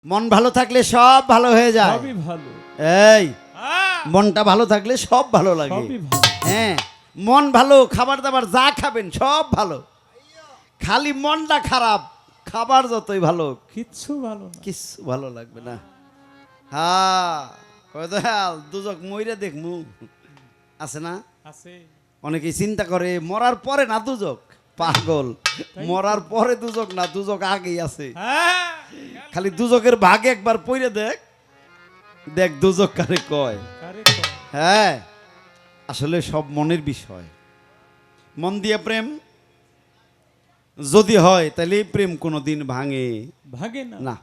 মন ভালো থাকলে সব ভালো হয়ে যায়। সবই ভালো। এই মনটা ভালো থাকলে সব ভালো লাগে। সবই ভালো। হ্যাঁ, মন ভালো, খাবার দাবার যা খাবেন সব ভালো। খালি মনটা খারাপ, খাবার যতই ভালো কিচ্ছু ভালো না। কিছু ভালো লাগবে না। হ্যাঁ, কয় দয়াল দুজক মইরা দেখমু আছে না? আছে। অনেকেই চিন্তা করে মরার পরে না দুজক। পাগল, মরার পরে দুজক না, দুজক আগেই আছে। হ্যাঁ, খালি দুজকের ভাগে একবার পইরে দেখ, দেখ দুজক কারে কয়। কারে কয়? হ্যাঁ, আসলে সব মনের বিষয়। মন দিয়ে প্রেম যদি হয় তাহলে এই প্রেম কোনোদিন ভাঙে ভাগে না। না।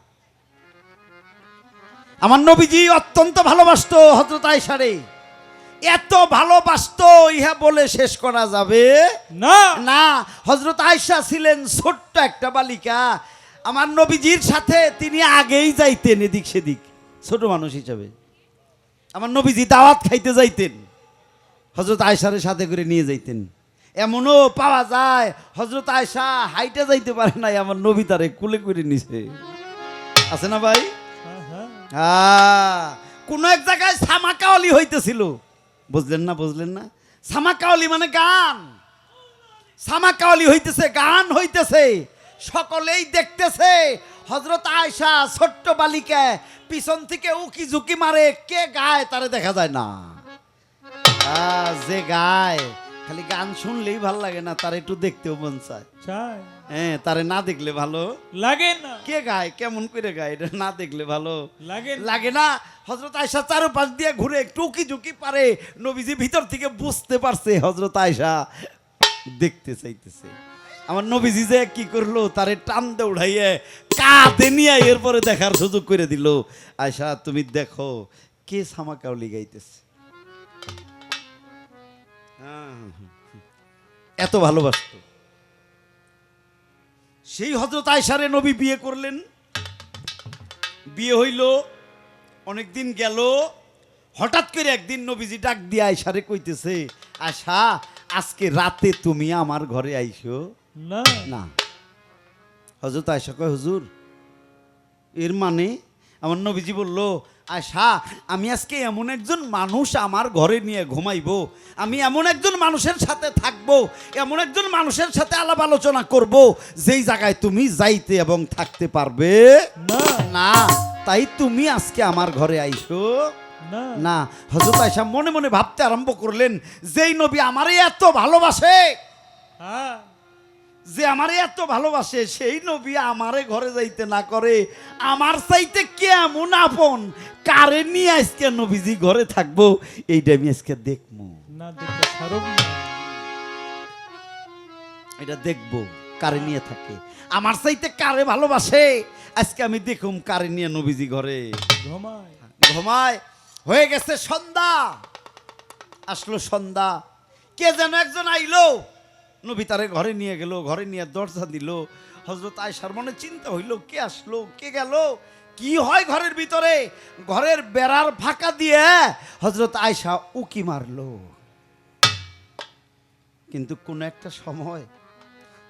আমার নবীজি অত্যন্ত ভালোবাসতো হযরত আয়েশারে। এত ভালোবাসতো ইহা বলে শেষ করা যাবে না। না। হযরত আয়েশা ছিলেন ছোট্ট একটা বালিকা। আমার নবীজির সাথে তিনি আগেই যাইতেন এদিক সেদিক, ছোট মানুষ হিসাবে। আমার নবীজি দাওয়াত খাইতে যাইতেন, হযরত আয়েশারে সাথে করে নিয়ে যাইতেন। এমনও পাওয়া যায় হযরত আয়েশা হাইটে যাইতে পারে নাই, আমার নবী তারে কুলে করে নিছে। আছে না ভাই? কোন এক জায়গায় সামাকাওয়ালি হইতেছিল, বুঝলেন না? বুঝলেন না? সামাকাওয়ালি মানে গান। সামাকাওয়ালি হইতেছে, গান হইতেছে, সকলেই দেখতেছে। হযরত আয়েশা ছোট্ট বালিকা পিছন থেকে উকি ঝুঁকি মারে, কে গায় তারে দেখা যায় না। যে গায় খালি গান শুনলেই ভালো লাগে না, তার একটু দেখতেও মন চায়। হ্যাঁ, তারে না দেখলে ভালো লাগে না। কে গায়, কেমন করে গায়, এটা না দেখলে ভালো লাগে না। হযরত আয়েশা চারপাশ দিয়ে ঘুরে একটু উকি ঝুঁকি পারে। নবীজি ভিতর থেকে বুঝতে পারছে হযরত আয়েশা দেখতে চাইতেছে। আমার নবীজি যে কি করলো, তারে টান দিয়ে উঠাইয়ে কাঁধে নিয়ে এরপরে দেখার সুযোগ করে দিল। আয়েশা তুমি দেখো কে সামাকাওলি গাইতেছে। এত ভালোবাসতো। সেই হযরত আয়েশারে নবী বিয়ে করলেন। বিয়ে হইল, অনেকদিন গেল। হঠাৎ করে একদিন নবীজি ডাক দিয়ে আয়েশারে কইতেছে, আয়েশা আজকে রাতে তুমি আমার ঘরে আইসো না। না। হযরত আয়েশা কয়, হুজুর এর মানে? আমার নবীজি বলল, আয়েশা আমি আজকে এমন একজন মানুষ আমার ঘরে নিয়ে ঘুমাইবো, আমি এমন একজন মানুষের সাথে থাকবো, এমন একজন মানুষের সাথে আলাপ আলোচনা করব যেই জায়গায় তুমি যাইতে এবং থাকতে পারবে না। তাই তুমি আজকে আমার ঘরে আইসো না। হযরত আয়েশা মনে মনে ভাবতে আরম্ভ করলেন, যেই নবী আমারে এত ভালোবাসে, যে আমারে এত ভালোবাসে, সেই নবী আমারে ঘরে যাইতে না করে, আমার চাইতে কেমন আপন, কারে নিয়ে আজকে নবীজি ঘরে থাকবো, এইটা আমি আজকে দেখবো না। দেখতে খারাপ না, এটা দেখবো কারে নিয়ে থাকে, আমার চাইতে কারে ভালোবাসে, আজকে আমি দেখুম কারে নিয়ে নবীজি ঘরে ঘুমায়। হয়ে গেছে সন্ধ্যা, আসলো সন্ধ্যা, কে যেন একজন আইলো, নবী তারে ঘরে নিয়ে গেল, ঘরে নিয়ে দরজা দিল। হযরত আয়েশার মনে চিন্তা হইল, কে আসলো, কে গেল, কি হয় ঘরের ভিতরে। ঘরের বেড়ার ফাঁকা দিয়ে হযরত আয়েশা উকি মারলো, কিন্তু কোন একটা সময়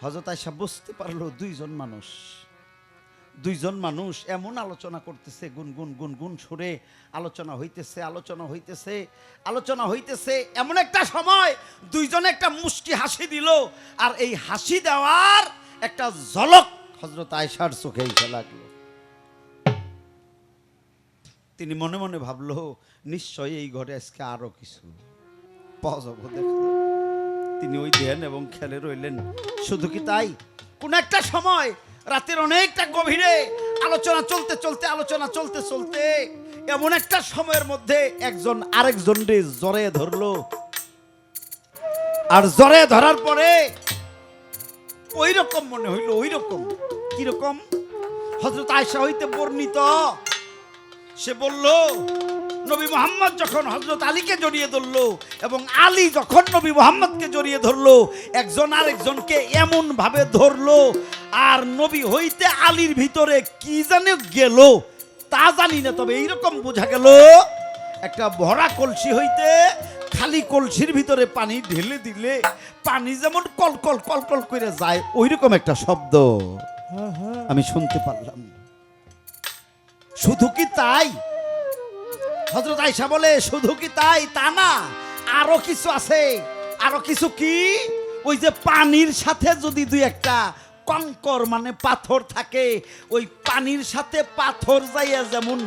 হযরত আয়েশা বুঝতে পারলো দুইজন মানুষ এমন আলোচনা করতেছে, গুনগুন গুনগুন সুরে আলোচনা হইতেছে। এমন একটা সময় দুইজনে একটা মুষ্টি হাসি দিল, আর এই হাসি দেওয়ার একটা ঝলক হযরত আয়েশার চোখে এসে লাগলো। তিনি মনে মনে ভাবলো, নিশ্চয়ই এই ঘরে আজকে আরো কিছু পাওয়া যাবো। দেখো তিনি ওই ধ্যান এবং খেলে রইলেন। শুধু কি তাই, কোন একটা সময় রাতের অনেকটা গভীরে আলোচনা চলতে এমন একটা সময়ের মধ্যে একজন আরেকজনকে জড়িয়ে ধরলো। আর জড়িয়ে ধরার পরে ওই রকম মনে হইল, ওই রকম কিরকম, হযরত আয়েশা হইতে বর্ণিত, সে বলল, নবী মুহাম্মদ যখন হযরত আলীকে জড়িয়ে ধরলো এবং আলী যখন নবী মুহাম্মদকে জড়িয়ে ধরলো, একজন আরেকজনকে এমন ভাবে ধরলো, আর নবী হইতে আলীর ভিতরে কি জানে গেল তা জানি না, তবে এইরকম বোঝা গেল একটা ভরা কলসি হইতে খালি কলসির ভিতরে পানি ঢেলে দিলে পানি যেমন কলকল কলকল করে যায়, ওইরকম একটা শব্দ আমি শুনতে পারলাম। শুধু কি তাই? হযরত আয়েশা বলে শুধু কি তাই? তা না, আরো কিছু আছে। আরো কিছু কি? ওই যে পানির সাথে যদি দুই একটা কঙ্কর মানে পাথর থাকে, ওই পানির সাথে পাথর যাইয়া যেমন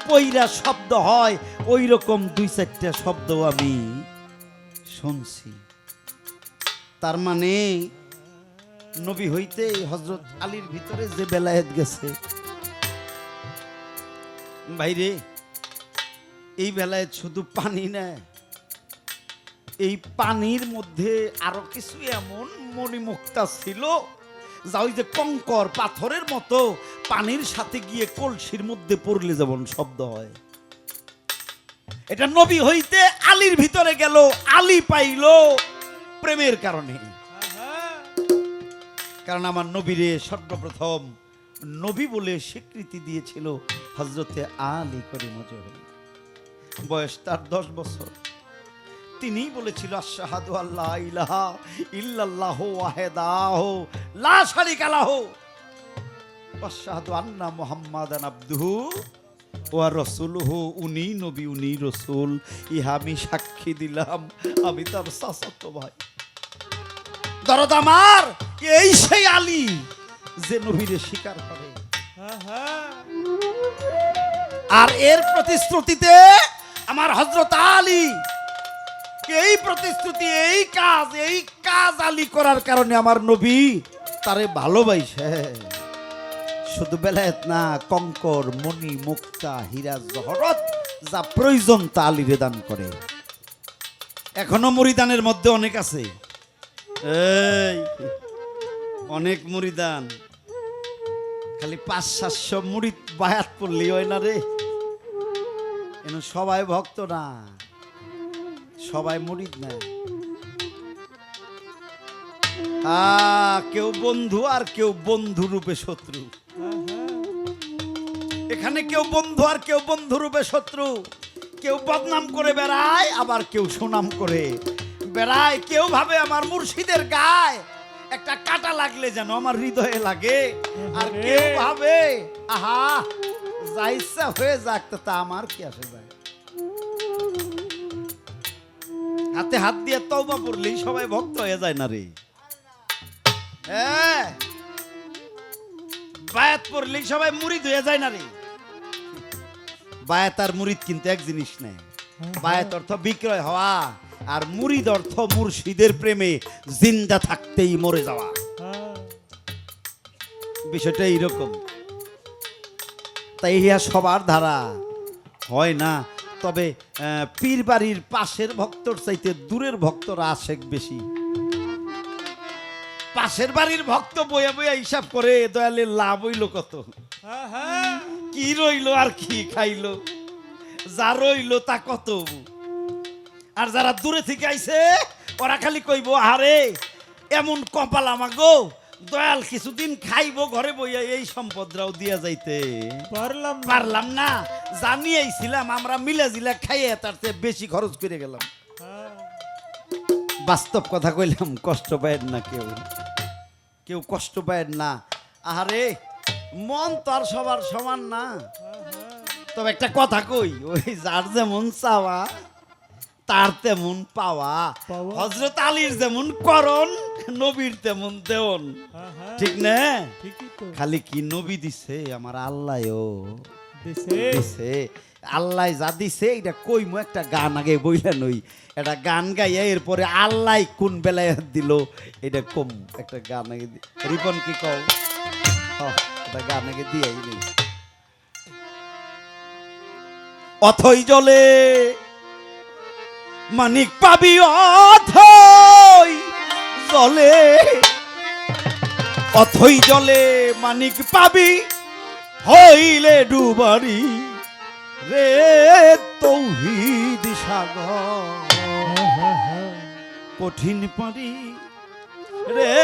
পইরা শব্দ হয়, ওই রকম দুই চারটা শব্দ আমি শুনছি। তার মানে নবী হইতে হযরত আলীর ভিতরে যে বেলায়েত গেছে, ভাইরে এই বেলায় শুধু পানি না, এই পানির মধ্যে আরো কিছু এমন মণিমুক্তা ছিল যা ওই যে কঙ্কর পাথরের মতো পানির সাথে গিয়ে কলসির মধ্যে পড়লে যেমন শব্দ হয়। এটা নবী হইতে আলীর ভিতরে গেল, আলী পাইল প্রেমের কারণে। কারণ আমার নবীরে সর্বপ্রথম নবী বলে স্বীকৃতি দিয়েছিল হযরতে আলী করিমুজ্জামান। বয়স তার 10 বছর। তিনিই বলেছিল আশহাদু আল্লা ইলাহা ইল্লাল্লাহু ওয়াহদাহু লা শারীকা লাহু ওয়া আশহাদু আন্না মুহাম্মাদান আবদুহু ওয়া রাসূলুহু। উনি নবী, উনি রাসূল, ইহা আমি সাক্ষী দিলাম। আমি তার চাচাতো ভাই। দরদ আমার এই সেই আলী যে নবীরে স্বীকার করে। আর এর প্রতিশ্রুতিতে আমার হযরত আলী, এই প্রতিশ্রুতি, এই কাজ আলী করার কারণে আমার নবী তারে ভালোবাসে। শুধু বেলায়েত না, কঙ্কর মণি মুক্তা হীরা জহরত যা প্রয়োজন তা আলীরে দান করে। এখনো মুরিদানের মধ্যে অনেক আছে, এই অনেক মুরিদান, খালি 500-700 মুরিদ বায়াত পড়লি হয় না রে। এন সবাই ভক্ত না, সবাই মুরিদ না। কেউ বন্ধু আর কেউ বন্ধু রূপে শত্রু। এখানে কেউ বন্ধু আর কেউ বন্ধু রূপে শত্রু। কেউ বদনাম করে বেড়ায়, আবার কেউ সুনাম করে বেড়ায়। কেউ ভাবে আমার মুর্শিদের গায়ে একটা কাটা লাগলে যেন আমার হৃদয়ে লাগে, আর কেউ ভাবে আহা যা ইচ্ছা হয়ে যাক, তা আমার কি আসে যায়। হাতে হাত দিয়ে তওবা পড়লেই সবাই ভক্ত হয়ে যায় না রে। বায়াত পড়লেই সবাই মুরিদ হয়ে যায় না রে। বায়াত আর মুরিদ কিন্তু এক জিনিস নেই। বায়াত অর্থ বিক্রয় হওয়া, আর মুরিদ অর্থ মুর্শিদের প্রেমে জিন্দা থাকতেই মরে যাওয়া। বিষয়টা এইরকম। তাই ইহা সবার ধারা হয় না। তবে পীর বাড়ির পাশের ভক্তর চাইতে দূরের ভক্তরা আশেক বেশি। পাশের বাড়ির ভক্ত বইয়া বইয়া হিসাব করে দয়ালের লাভ হইল কত, কি রইল আর কি খাইলো, যা রইল তা কত। আর যারা দূরে থেকে আইছে ওরা খালি কইব আরে এমন কপাল আমাগো, দয়াল কিছুদিন খাইবো ঘরে বইয়া, এই সম্পদরাও দিয়া যাইতে পারলাম না। জানি আইছিলাম আমরা মিলে জিলা খাইয়ে তার চেয়ে বেশি খরচ করে গেলাম। বাস্তব কথা কইলাম, কষ্ট পায় না কেউ কষ্ট পায় না। আরে মন তো আর সবার সমান না। তবে একটা কথা কই, ওই যার যেমন চাওয়া তার তেমন পাওয়া। হযরত আলীর যেমন করণ, নবীর তেমন দেওন, ঠিক না? খালি কি নবী দিছে, আমার আল্লাহও দিছে। আল্লাহ যা দিছে এটা কইমু একটা গান আগে বইলেন, ওই একটা গান গাইয়া এরপরে আল্লাহ কোন বেলায় দিল এটা কম একটা গান আগে। রিপন কি কও? একটা গান আগে দিয়ে অথই জলে মানিক পাবি, অথই জলে, অথই জলে মানিক পাবি, হইলে ডুবারি রে তৌহিদ সাগর। কঠিন পারি রে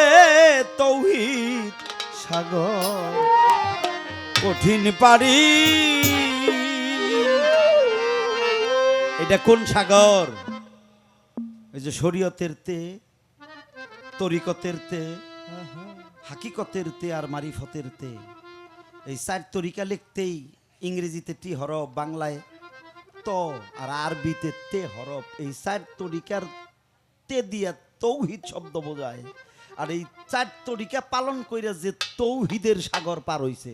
তৌহিদ সাগর, কঠিন পারি। এটা কোন সাগর? এই যে শরীয়তের তে, তরিকতের তে, হাকিকতের তে আর মারিফতের তে, এই 4 তরিকা লিখতেই ইংরেজিতে টি হরফ, বাংলায় ত, আর আরবিতে তে হরফ। এই 4 তরিকার তে দিয়া তৌহিদ শব্দ বোঝায়। আর এই 4 তরিকা পালন কইরা যে তৌহিদের সাগর পার হইছে।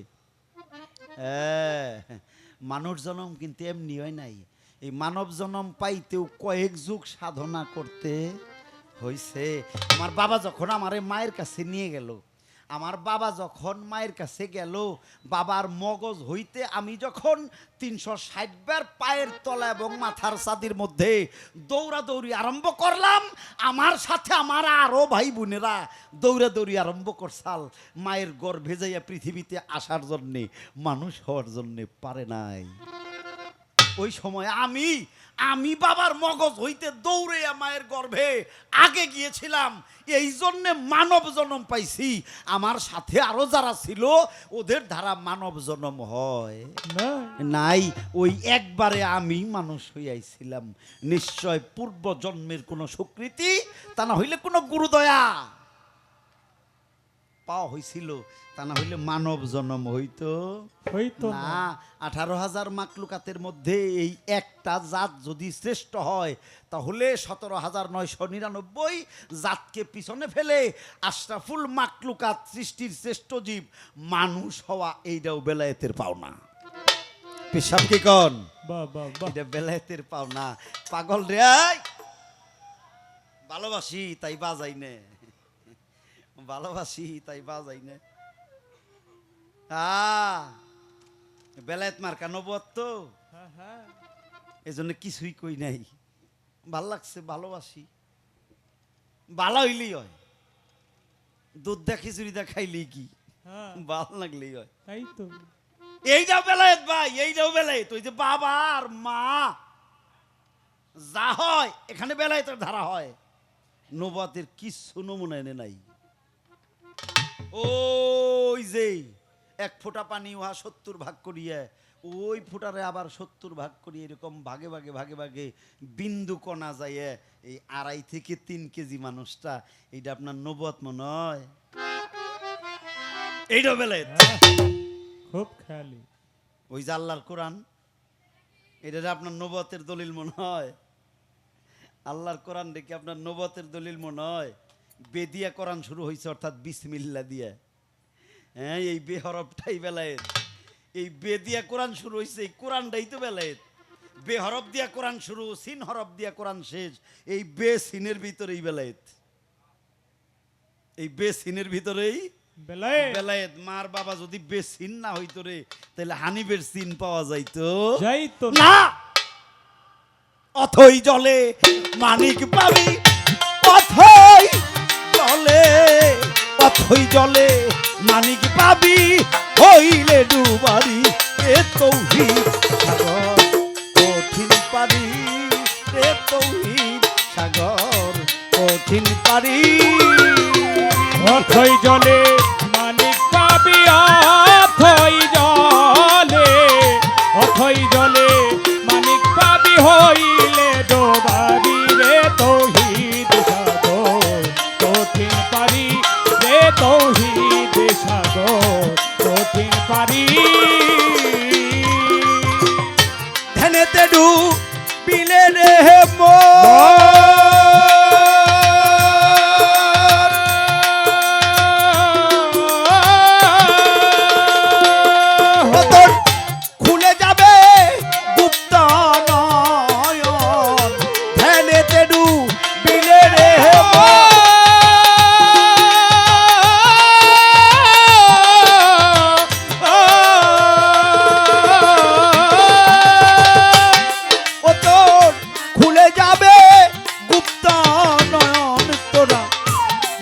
মানুষ জন্ম কিন্তু এমনি হয় নাই। এই মানব জন্ম পাইতেও কয়েক যুগ সাধনা করতে হইছে। আমার বাবা যখন আমারে মায়ের কাছে নিয়ে গেল, আমার বাবা যখন মায়ের কাছে গেল, বাবার মগজ হইতে আমি যখন 360 বার পায়ের তলা এবং মাথার ছাতির মধ্যে দৌড়াদৌড়ি আরম্ভ করলাম, আমার সাথে আমার আরো ভাই বোনেরা দৌড়াদৌড়ি আরম্ভ করছাল। মায়ের গর্ভে যাইয়া পৃথিবীতে আসার জন্যে, মানুষ হওয়ার জন্যে পারে নাই। ওই সময় আমি বাবার মগজ হইতে দৌড়ে মায়ের গর্ভে আগে গিয়েছিলাম। এই জন্যে মানব জন্ম পাইছি। আমার সাথে আরো যারা ছিল ওদের দ্বারা মানব জন্ম হয় নাই। ওই একবারে আমি মানুষ হইয়াছিলাম। নিশ্চয় পূর্ব জন্মের কোনো স্বীকৃতি, তা না হইলে কোনো গুরুদয়া পাওয়া হয়েছিল, তা না হইলে মানব জন্ম হইতো না। 18,000 মাকলুকাতের মধ্যে এই একটা জাত যদি শ্রেষ্ঠ হয়, তাহলে 17,999 জাতকে পিছনে ফেলে আশরাফুল মাকলুকাত, সৃষ্টির শ্রেষ্ঠ জীব মানুষ হওয়া, এইটাও বেলায়েতের পাওনা। পেশাব কি কন? এটা বেলায়েতের পাওনা। পাগল রে, ভালোবাসি তাই বাজাই নে, ভালোবাসি তাই বাজাই নে। বেলায়েত মার্কা নবুয়ত তো, এই জন্য কিছুই কই নাই। ভাল লাগছে, ভালোবাসি, ভালো হইলেই হয়। দুধ দা খিচুড়ি দা খাইলেই কি ভাল লাগলেই হয়। তাই তো এইটাও বেলায়েত ভাই, এইটাও বেলায়েত। ওই যে বাবা আর মা যা হয় এখানে বেলায়েতের ধারা হয়। নবুয়তের কিছু নমুনা এনে নাই। ওই যে 1 ফোঁটা পানি উহা 70 ভাগ করিয়া, ওই ফোঁটারে আবার 70 ভাগ করিয়ে, এরকম ভাগে ভাগে ভাগে ভাগে বিন্দু কণা যায় এই 2.5 থেকে 3 কেজি মানুষটা। এইটা আপনার নবুয়ত মনে হয়? এইটা বেলায়েত, খুব খেয়ালি। ওই যে আল্লাহর কোরআন, এটা আপনার নবুয়তের দলিল মনে হয়? আল্লাহর কোরআন দেখে আপনার নবুয়তের দলিল মনে হয়? বেদিয়া কোরআন শুরু হয়েছে, অর্থাৎ বিসমিল্লাহ দিয়া। হ্যাঁ, এই বে হরফটাই বেলায়েত। এই বেদিয়া কোরআন শুরু হয়েছে, এই কোরআনটাই তো বেলায়েত। বে হরফ দিয়া কোরআন শুরু, সিন হরফ দিয়া কোরআন শেষ। এই বে সিনের ভিতরেই বেলায়েত, এই বে সিনের ভিতরেই বেলায়েত। মার বাবা যদি বে সিন না হইতো রে, তাহলে হানিফের সিন পাওয়া যাইতো না। অথই জলে মানিক পাবি, অথই জলে, অথই জলে মানিক পাবি, হইলে ডুবারি এ তৌহিদ সাগর কঠিন পারি, এ তৌহিদ সাগর কঠিন পারি। অথই জলে মানিক পাবি, অথই জলে, অথই জলে মানিক পাবি, হইলে ডোবারি রে তৌহিদ সাগর কঠিন পারি, রে তৌহিদ সাগর কঠিন পারি। ধ্যানেতে ডুবিলে রে খুলে যাবে গুপ্ত নয়ন, ধ্যানেতে ডুবিলে রে খুলে যাবে গুপ্ত নয়ন। তোরা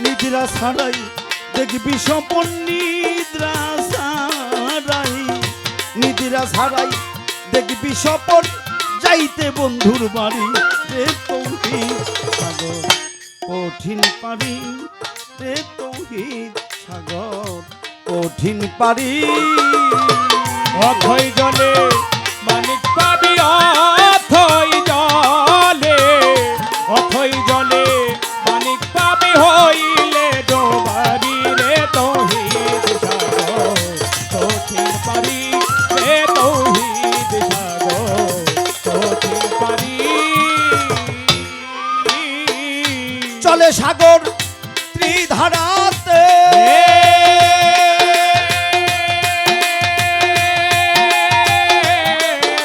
নিদ্রা ছাড়াই দেখবি স্বপন, নিদ্রা ছাড়াই, নিদ্রা ছাড়াই দেখবি স্বপন, যাইতে বন্ধুর বাড়ি রে তৌহিদ সাগর কঠিন পারি, রে তৌহিদ সাগর কঠিন পারি। অথই জলে মানিক পাবি, অথই জলে, অথই জলে মানিক পাবি, হইলে ডোবারি রে তৌহিদ সাগর কঠিন পারি, রে তৌহিদ চলে সাগর ত্রিধারাতে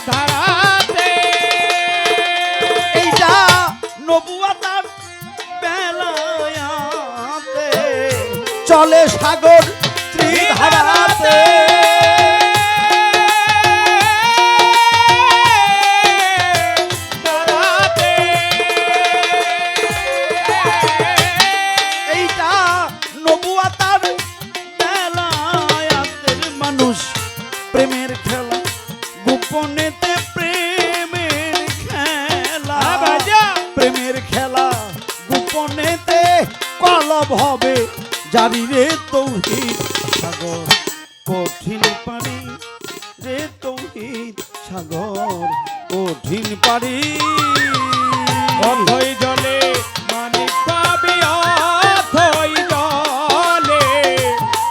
ধারাতে এইটা নবুয়াতার বেলায়াতে চলে সাগর ত্রিধারাতে ধারাতে এইটা নবুয়াতার বেলায়াতের মানুষ প্রেমের খেলা গোপনেতে প্রেমের খেলা বাজা প্রেমের খেলা গোপনেতে কলব হবে জারি রে তৌহিদ সাগর কঠিন পারি রে তৌহিদ সাগর কঠিন পারি অথই জলে মানিক পাবি অথই জলে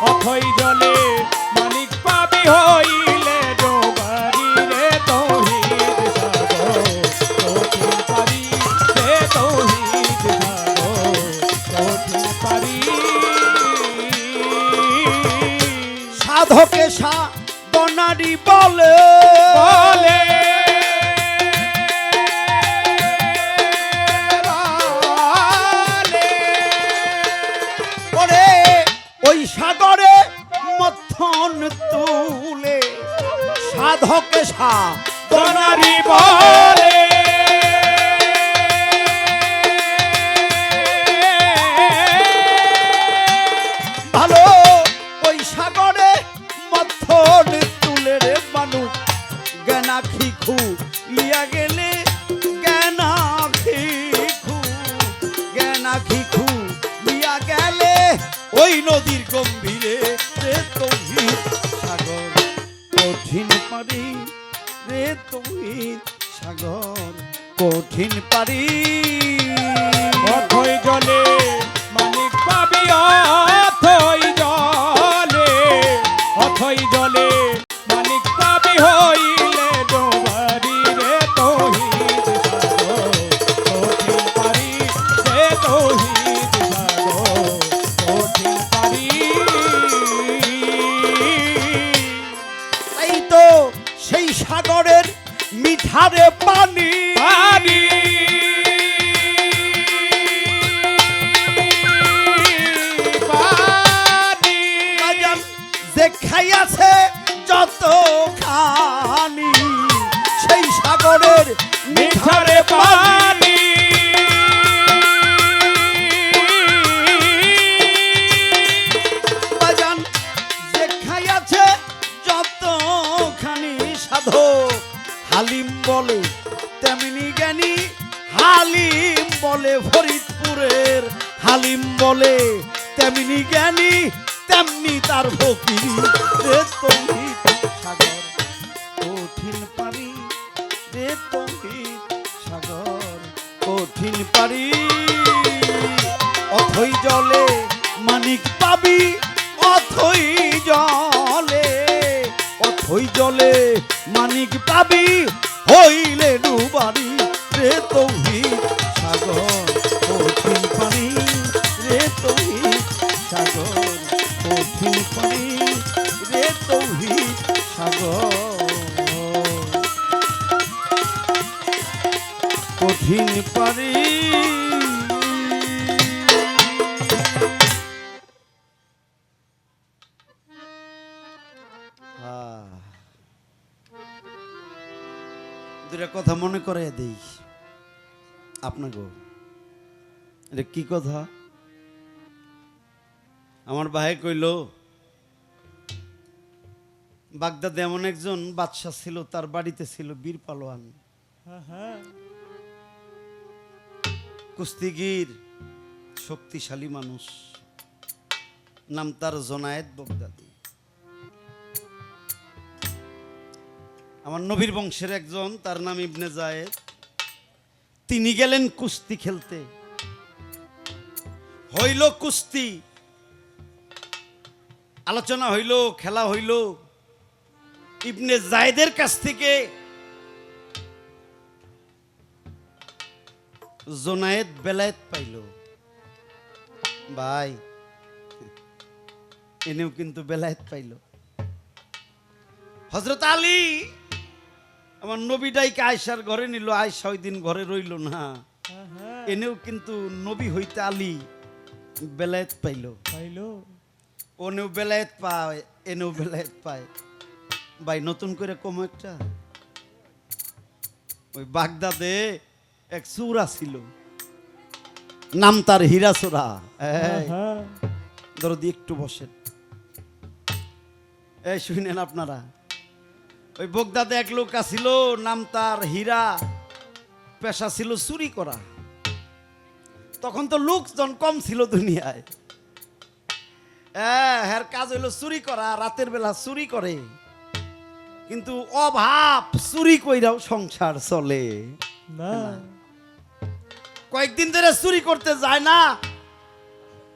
অথই জলে মানিক পাবি হইলে ডোবারি রে তৌহিদ সাগর কঠিন পারি রে তৌহিদ সাগর কঠিন পারি সাধকে সাধনারি বলে বলে বলে ওরে ওই সাগরে মথন তুলে সাধকে সাধনারি সোনারি বলে ভালো ওই সাগরে মথন তুলে রে মানুষ জ্ঞানা খিখু লিয়া গেলে জ্ঞানা খিখু লিয়া গেলে ওই নদীর গম্ভীরে রে তৌহিদ সাগর কঠিন পারি রে তৌহিদ সাগর কঠিন পারি অথই জলে মানিক পাবি অথই জলে অথই জলে মানিক পাবি হইলে ডোবারি রে তৌহিদ সাগর কঠিন পারি রে তৌহিদ সাগর কঠিন পারি তাই তো সেই সাগরের মিঠারে পানি পানি পানি বাজান যে খাইয়াছে যত খানি সেই সাগরের মিঠারে পানি বাজান যে খাইয়াছে যত খানি সাধু হালিম বলে তেমনি জ্ঞানী হালিম বলে ফরিদপুরের হালিম বলে তেমনি জ্ঞানী তেমনি তার ফকিরি রে তৌহিদ সাগর কঠিন পারি রে তৌহিদ সাগর কঠিন পারি অথই জলে মানিক পাবি অথই জলে মানিক পাবি হইলে ডুবারি রে তৌহিদ সাগর কঠিন পানি রে তৌহিদ সাগর কঠিন পানি রে তৌহিদ সাগর কঠিন পারি দুটা কথা মনে করে দেই আপনাকে এটা কি কথা আমার ভাই কইল বাগদাদে এমন একজন বাদশা ছিল তার বাড়িতে ছিল বীর পালোয়ান কুস্তিগির শক্তিশালী মানুষ নাম তার জোনায়েদ বগদাদি আমার নবীর বংশের একজন তার নাম ইবনে জায়েদ তিনি গেলেন কুস্তি খেলতে হইল কুস্তি আলোচনা হইল খেলা হইল ইবনে জায়েদের কাছ থেকে জোনায়েদ বেলায়েত পাইল ভাই এনেও কিন্তু বেলায়েত পাইল। হযরত আলী আমার নবীটাইকে আয়েশার ঘরে নিল, আয়েশা ওই দিন ঘরে রইল না। এনেও কিন্তু নবী হইতে আলী বেলায়েত পাইল। ওনেও বেলায়েত পায়, এনেও বেলায়েত পায়। ভাই নতুন করে কম একটা, ওই বাগদাদে এক চূড়া ছিল, নাম তার হীরা চূড়া। ধরো দিয়ে একটু বসেন, এই শুনেন আপনারা। ওই বাগদাদে এক লোক আছিল, নাম তার হীরা, পেশা ছিল চুরি করা। তখন তো লোকজন কম ছিল দুনিয়ায়। হ্যাঁ, কাজ হইলো চুরি করা, রাতের বেলা চুরি করে। কিন্তু অভাব, চুরি কইরাও সংসার চলে না। কয়েকদিন ধরে চুরি করতে যায় না,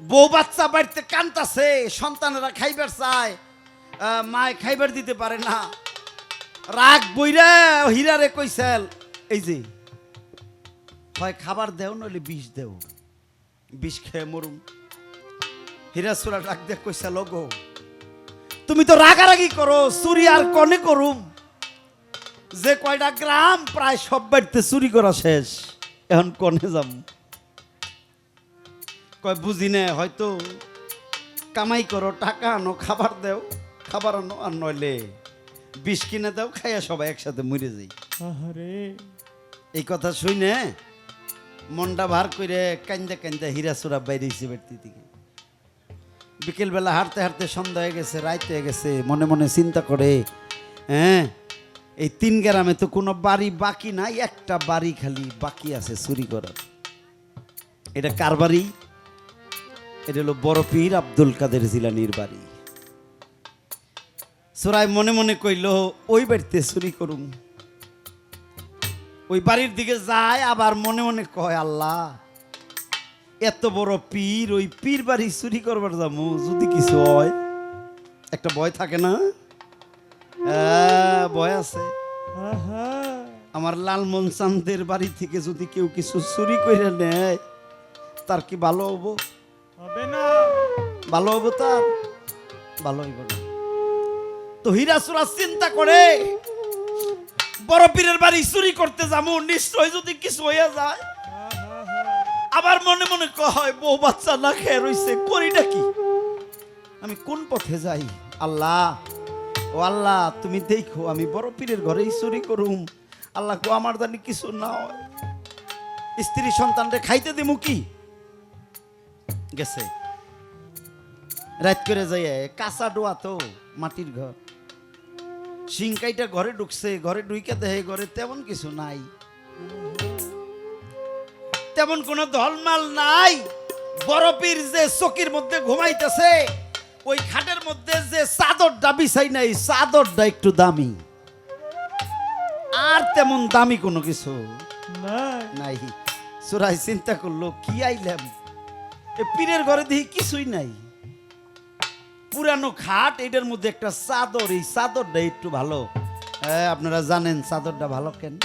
বউ বাচ্চা বাড়িতে কান্তাছে, সন্তানেরা খাইবার চায়, মায় খাইবার দিতে পারে না। রাগ বইরা হীরারে কইছেল, এই যে হয় খাবার দেও নইলে বিষ দেও, বিষ খেয়ে মরুম। হীরা চূড়া ডাক দিয়ে কইছেল, গো তুমি তো রাগারাগি করো, চুরি আর কনে করুম, যে কয়টা গ্রাম প্রায় সব বাড়িতে চুরি করা শেষ, এখন কনে যাম। কয় বুঝি না, হয়তো কামাই করো, টাকা আনো, খাবার দেও, খাবার আনো, আর নইলে বিষ কিনে দাও, খাইয়া সবাই একসাথে মরে যাই। এই কথা শুনে মনটা ভার করে কান্দা কান্দা হীরা চূড়া বাইরেছি বাড়তি থেকে। বিকেলবেলা হাঁটতে হাঁটতে সন্ধ্যা হয়ে গেছে, রাত হয়ে গেছে। মনে মনে চিন্তা করে, হ্যাঁ এই 3 গ্রামে তো কোনো বাড়ি বাকি নাই, একটা বাড়ি খালি বাকি আছে চুরি করার। এটা কার বাড়ি? এটা হলো বড় পীর আব্দুল কাদের জিলানীর বাড়ি। সুরাই মনে মনে কইল, ওই বাড়িতে চুরি করুম। ওই বাড়ির দিকে যায়, আবার মনে মনে কয়, আল্লাহ এত বড় পীর, ওই পীর বাড়ি চুরি করবার যাবো, যদি কিছু হয়। একটা ভয় থাকে না? ভয় আছে। আমার লালমন চাঁদের বাড়ি থেকে যদি কেউ কিছু চুরি করে নেয়, তার কি ভালো হবো? হবে না। ভালো হবো? তার ভালো হইব না। তো হীরা চূড়া চিন্তা করে বড় পীরের বাড়ি চুরি করতে যাবো, নিশ্চয় যদি কিছু হইয়া যায়। আবার মনে মনে কয়, বউ বাচ্চা না খেয়ে রইছে, করিটা কি, আমি কোন পথে যাই? আল্লাহ, ও আল্লাহ তুমি দেখো, আমি বড় পীরের ঘরেই চুরি করুম। আল্লাহ গো, আমার জানি কিছু না হয়, স্ত্রী সন্তানরে খাইতে দিমু কি? গেছে রাত করে যাই, কাঁচা ডোয়া তো, মাটির ঘর। সিংকাইটা ঘরে ঢুকছে, ঘরে ঢুইকে দেখে ঘরে তেমন কিছু নাই, তেমন কোনো ধলমাল নাই। বড় পীর যে চকির মধ্যে ঘুমাইতেছে, ওই খাটের মধ্যে যে চাদরটা বিছাই নাই, চাদরটা একটু দামি, আর তেমন দামি কোনো কিছু নাই। সুরাই চিন্তা করলো, কি আইলাম, পীরের ঘরে দেখি কিছুই নাই, পুরানো খাট, এটার মধ্যে একটা চাদর, এই চাদরটা একটু ভালো। আপনারা জানেন চাদরটা ভালো কেন?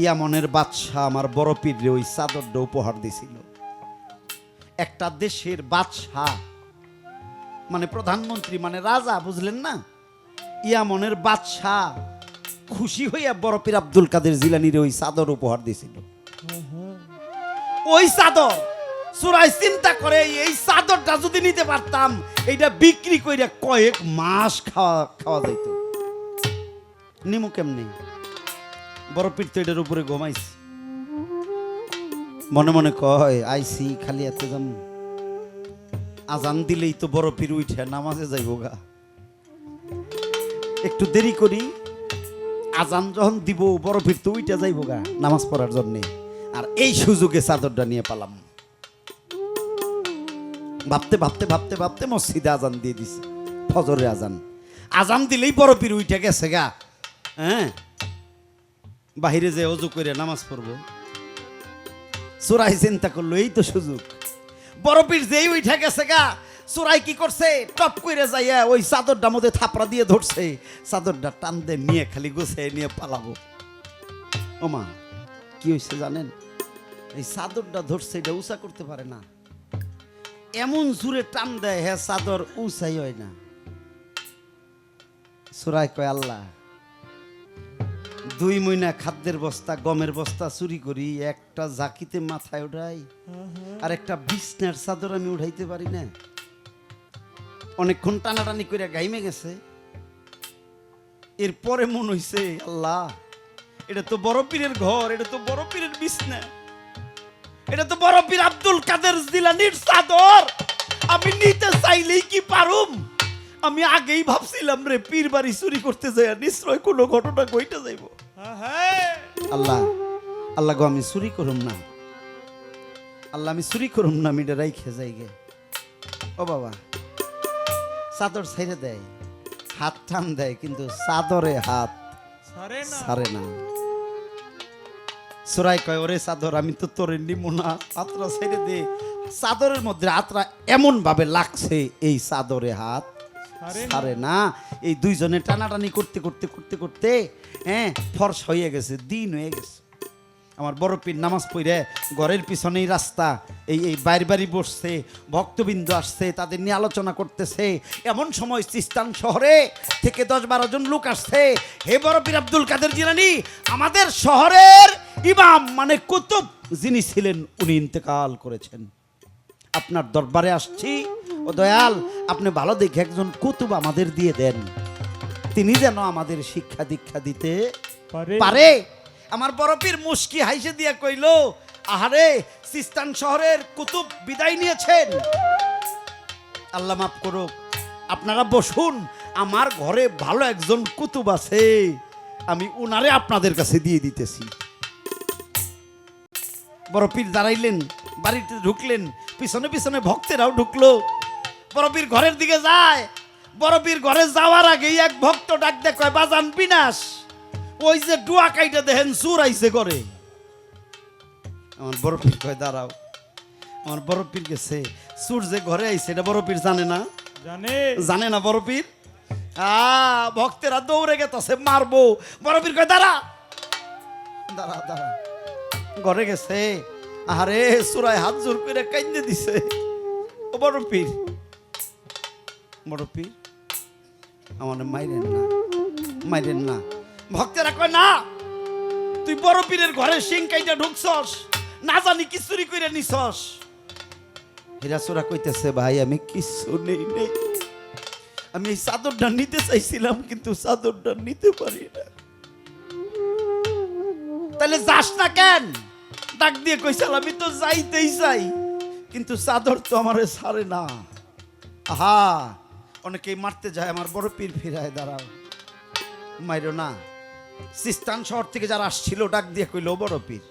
ইয়ামনের বাদশাহ আমার বড় পীরে ওই চাদরটা উপহার দিছিল। একটা দেশের বাদশাহ মানে প্রধানমন্ত্রী, মানে রাজা, বুঝলেন না? ইয়ামনের বাদশাহ খুশি হইয়া বড় পীর আব্দুল কাদের জিলানীর ওই চাদর উপহার দিছিল। ওই চাদর সুরাই চিন্তা করে, এই চাদরটা যদি নিতে পারতাম, এইটা বিক্রি করে কয়েক মাস খাওয়া যাইত। নিমু কেমনি? বড় পীর তো এটার উপরে ঘুমাইছি, মনে মনে কয়, আইসি খালি এত যাম, আজান দিলেই তো বড় পীর উঠে নামাজে যাইব গা, একটু দেরি করি, আজান যখন দিব বড় পীর তো উঠে যাইব গা নামাজ পড়ার জন্য। আর এই সুযোগে চাদরটা নিয়ে পালাম। ভাবতে ভাবতে ভাবতে ভাবতে মসজিদে আজান দিয়ে দিছে, ফজরের আজান। আজান দিলেই বড় পীর উঠে গেছে গা, হ্যাঁ বাহিরে যে অজু করে নামাজ পড়বো। সুরাই চিন্তা করলো, এই তো সুযোগ। বড় পীর যেই উঠে গেছে গা, সুরাই কি করছে, টপ করে যাইয়া ওই চাদরটা মধ্যে থাপড়া দিয়ে ধরছে, চাদরটা টান দিয়ে নিয়ে খালি গুছিয়ে নিয়ে পালাবো। ওমা কি হয়েছে জানেন? এই চাদরটা ধরছে, এটা উঁচা করতে পারে না, এমন জোরে টান দেয় হ্যাঁ চাদর উঁচাই হয় না। সুরায় কয় আল্লাহ 2 মহিনা খাদ্যের বস্তা গমের বস্তা চুরি করি একটা জাকিতে মাথায় উঠাই আর একটা বিছনার চাদর আমি উঠাইতে পারি না। অনেকক্ষণ টানাটানি করে গাইমে গেছে। এরপরে মন হইছে আল্লাহ এটা তো বড় পীরের ঘর, এটা তো বড় পীরের বিছনা, এটা তো বড় পীর আব্দুল কাদের জিলানীর চাদর, আমি নিতে চাইলেই কি পারুম? আমি আগেই ভাবছিলাম রে পীর বাড়ি চুরি করতে যাই নিশ্চয় কোনো ঘটনা ঘটে যাইব। আল্লাহ আল্লাহ গো আমি চুরি করুম না, আল্লাহ আমি চুরি করুম না, আমি এটা রাইখে যাই গে। ও বাবা চাদর ছাইরে দেয়, হাত টান দেয়, কিন্তু চাদরে হাত ছাড়ে না। সুরাই কয় ওরে চাদর আমি তো তোরে নিব না, হাতরা ছেড়ে দে। চাদরের মধ্যে হাতরা এমন ভাবে লাগছে এই চাদরে হাত ছাড়ে না। এই দুইজনে টানাটানি করতে করতে করতে করতে হ্যাঁ ফর্স হয়ে গেছে, দিন হয়ে গেছে। আমার বড় পীর নামাজ পড়ে ঘরের পিছনেই রাস্তা, এই বাইরে বাড়ি বসছে, ভক্তবৃন্দ আসছে, তাদের নিয়ে আলোচনা করতেছে। এমন সময় সিস্তান শহরে থেকে 10-12 জন লোক আসছে। হে বড় পীর আব্দুল কাদের জিলানী, আমাদের শহরের ইমাম মানে কুতুব যিনি ছিলেন উনি ইন্তেকাল করেছেন, আপনার দরবারে আসছি। ও দয়াল আপনি ভালো দেখে একজন কুতুব আমাদের দিয়ে দেন, তিনি যেন আমাদের শিক্ষা দীক্ষা দিতে পারে। আমার বড় পীর মুস্কি হাইসে দিয়ে কইল আহারে সিস্তান শহরের কুতুব বিদায় নিয়েছেন, আল্লাহ মাফ করুক, আপনারা বসুন, আমার ঘরে ভালো একজন কুতুব আছে, আমি উনারে আপনাদের কাছে দিয়ে দিতেছি। বড় পীর দাঁড়াইলেন, বাড়িতে ঢুকলেন, পিছনে পিছনে ভক্তেরাও ঢুকলো। বড় পীর ঘরের দিকে যায়। বড় পীর ঘরে যাওয়ার আগে এক ভক্ত ডাক দেয় কয় বাজান বিনাশ, ওই যে ডুয়া কাইটা দেখেন সুর আইছে করে। আমার বড় পীর কয় দাঁড়াও। আমার বড় পীর গেছে, সুর যে ঘরে আইছে এটা বড় পীর জানে না, জানে না বড় পীর। ভক্তেরা দৌড়ে গেছে মারবো। বড় পীর কয় দাঁড়া দাঁড়া দাঁড়া। ঘরে গেছে, আরে সুরায় হাত জোর করে কাইন্দে দিছে। ও বড় পীর, বড় পীর আমার মাইরেন না, মাইরেন না। ভক্তেরা কয় না তুই বড় পীরের ঘরে সিং কাইটা ঢুকছস, না জানি কি চুরি করে নিছস। হীরাচোরা কইতেছে ভাই আমি কিছু নেই নেই, আমি এই চাদরটা নিতে চাইছিলাম কিন্তু চাদরটা নিতে পারি না। তাহলে যাস না কেন? ডাক দিয়ে কইছাল আমি তো যাইতেই চাই কিন্তু চাদর তো আমারে ছাড়ে না। আহা অনেকেই মারতে যায়, আমার বড় পীর ফিরায় দাঁড়াও, মাইরো না। সিস্তান শহর থেকে যারা আসছিল ডাক দিয়ে কইল বড় পীর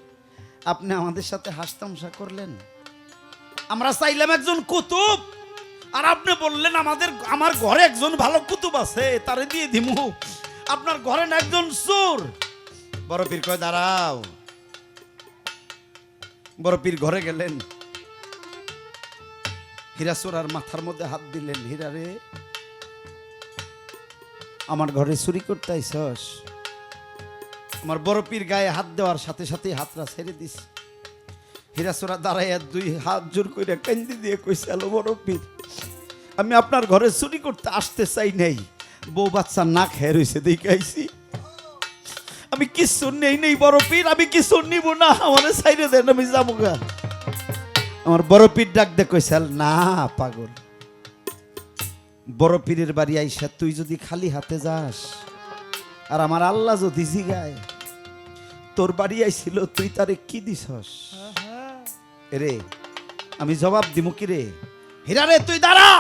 আপনি আমাদের সাথে হাসতামশা করলেন, আমরা চাইলাম একজন কুতুব আর আপনি বললেন আমার ঘরে একজন ভালো কুতুব আছে তারে দিয়ে দিমু, আপনার ঘরে না একজন চোর। বড় পীর কয় দাঁড়াও। বড় পীর ঘরে গেলেন, হীরাচোরার মাথার মধ্যে হাত দিলেন, হীরা রে আমার ঘরে চুরি করতে আইছস? আমার বড় পীর গায়ে হাত দেওয়ার সাথে সাথে হাতটা ছেড়ে দিস। হীরাচোরা দাঁড়াইয়া 2 হাত জোর করে কান্দি দিয়ে কইছে আলো বড় পীর আমি আপনার ঘরে চুরি করতে আসতে চাই নাই, বউ বাচ্চা না খেয়ে রয়েছে দেখে আইছি, আমি কিছু নেই নেই বড় পীর, আমি কিছু নিব না, আমার সাইডে দেন আমি যাবো গা। আমার বড় পীর ডাক দে কইসাল না পাগল, বড় পীরের বাড়ি আইসা তুই যদি খালি হাতে যাস আর আমার আল্লাহ যদি জিগায় তোর বাড়ি আইছিল তুই তারে কি দিছস রে, আমি জবাব দিমু কি রে? হীরা রে তুই দাঁড়া,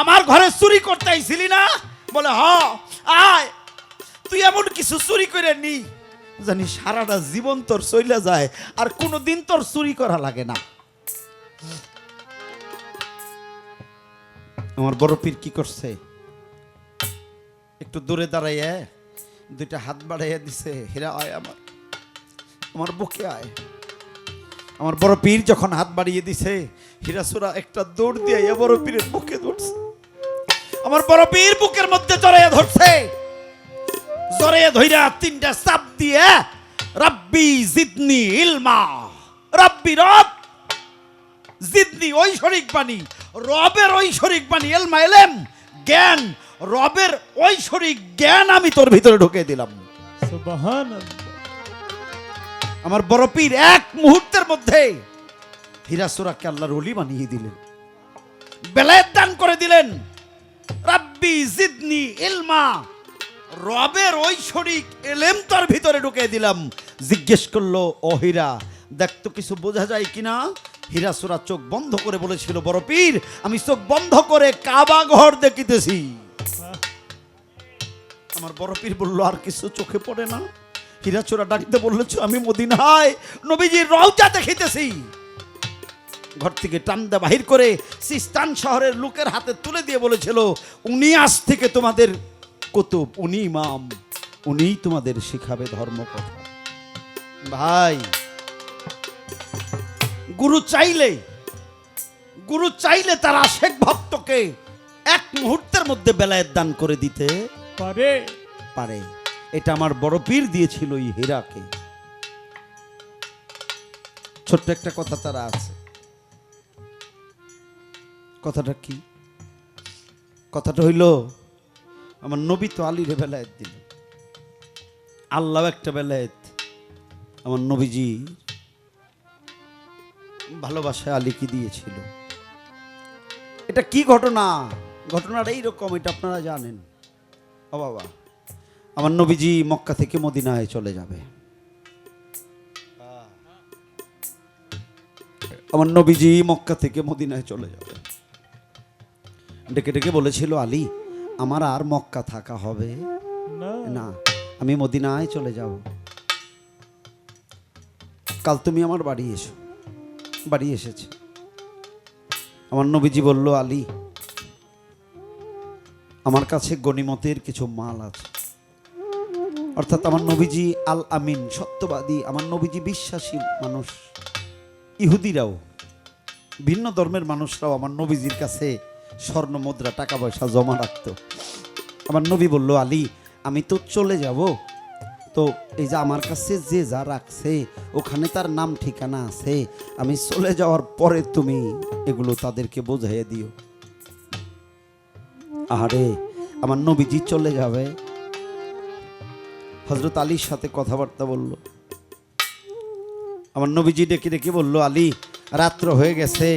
আমার ঘরে চুরি করতে আইছিলি না? বলে হ আয়, তুই এমন কিছু চুরি করে নি জানি সারাটা জীবন তোর চইলা যায় আর কোনোদিন তোর চুরি করা লাগে না। আমার বড় পীর কি করছে, একটু দূরে দাঁড়াইয়া 2টা হাত বাড়াইয়া দিছে, হীরা আয় আমার বুকে আয়। আমার বড় পীর যখন হাত বাড়িয়ে দিছে হীরাচোরা একটা দৌড় দিয়ে বড় পীরের বুকে ধরছে। আমার বড় পীর বুকের মধ্যে জড়াইয়া ধরছে, জড়াইয়া ধইরা 3টা চাপ দিয়ে রব্বি জিদনি ইলমা, রব্বি রব জিদনি ঐশ্বরিক বাণী, রবের ঐশ্বরিক বাণী, এলমা এলেম জ্ঞান, রবের ঐশ্বরিক জ্ঞান আমি তোর ভিতরে ঢুকিয়ে দিলাম। সুবহানাল্লাহ। আমার বড় পীর এক মুহূর্তের মধ্যে হীরা সুরাকে আল্লাহর ওলি বানিয়ে দিলেন, বেলায়েত দান করে দিলেন। রাব্বি জিদনি ইলমা, রবের ঐশ্বরিক এলেম তার ভিতরে ঢুকিয়ে দিলাম। জিজ্ঞেস করলো, ও হীরা দেখতো কিছু বোঝা যায় কিনা? হীরা সুরা চোখ বন্ধ করে বলেছিল, বড় পীর আমি চোখ বন্ধ করে কাবা ঘর দেখিতেছি। আমার বড় পীর বলল, আর কিছু চোখে পড়ে না? হীরা চোরা ডাকতে বললেছ, আমি মদিনায় নবীজির রওজা দেখিতেছি। ঘর থেকে টান্দা বাহির করে সিস্তান শহরের লোকের হাতে তুলে দিয়ে বলেছিল, উনি আজ থেকে তোমাদের কুতুব, উনি ইমাম, উনিই তোমাদের শিখাবে ধর্মকথা। ভাই, গুরু চাইলে তার আশেক ভক্তকে এক মুহূর্তের মধ্যে বেলায়েত দান করে দিতে পারে। এটা আমার বড় পীর দিয়েছিল এই হীরাকে। ছোট্ট একটা কথা তারা আছে। কথাটা কি? কথাটা হইল, আমার নবী তো আলীরে বেলায়েত দিল, আল্লাহ একটা বেলায়েত আমার নবীজি ভালোবাসায় আলীকে দিয়েছিল। এটা কি ঘটনা? ঘটনাটা এইরকম, এটা আপনারা জানেন। ও বাবা, আমার নবীজি মক্কা থেকে মদিনায় চলে যাবে। আমার নবীজি মক্কা থেকে মদিনায় চলে যাবে। ডেকে ডেকে বলেছিল, আলী আমার আর মক্কা থাকা হবে না, আমি মদিনায় চলে যাব। কাল তুমি আমার বাড়ি এসো। বাড়ি এসেছে। আমার নবীজি বলল, আলী আমার কাছে গনিমতের কিছু মাল আছে। অর্থাৎ আমার নবীজি আল আমিন, সত্যবাদী, আমার নবীজি বিশ্বাসী মানুষ। ইহুদিরাও, ভিন্ন ধর্মের মানুষরাও আমার নবীজির কাছে স্বর্ণ মুদ্রা, টাকা পয়সা জমা রাখত। আমার নবী বলল, আলী আমি তো চলে যাব, তো এই যে আমার কাছে যে যা রাখছে ওখানে তার নাম ঠিকানা আছে, আমি চলে যাওয়ার পরে তুমি এগুলো তাদেরকে বোঝাইয়ে দিও। আরে আমার নবীজি চলে যাবে, হযরত আলীর সাথে কথাবার্তা বলল। আমার নবীজি ডেকে ডেকে বলল, আলী রাত্র হয়ে গেছে,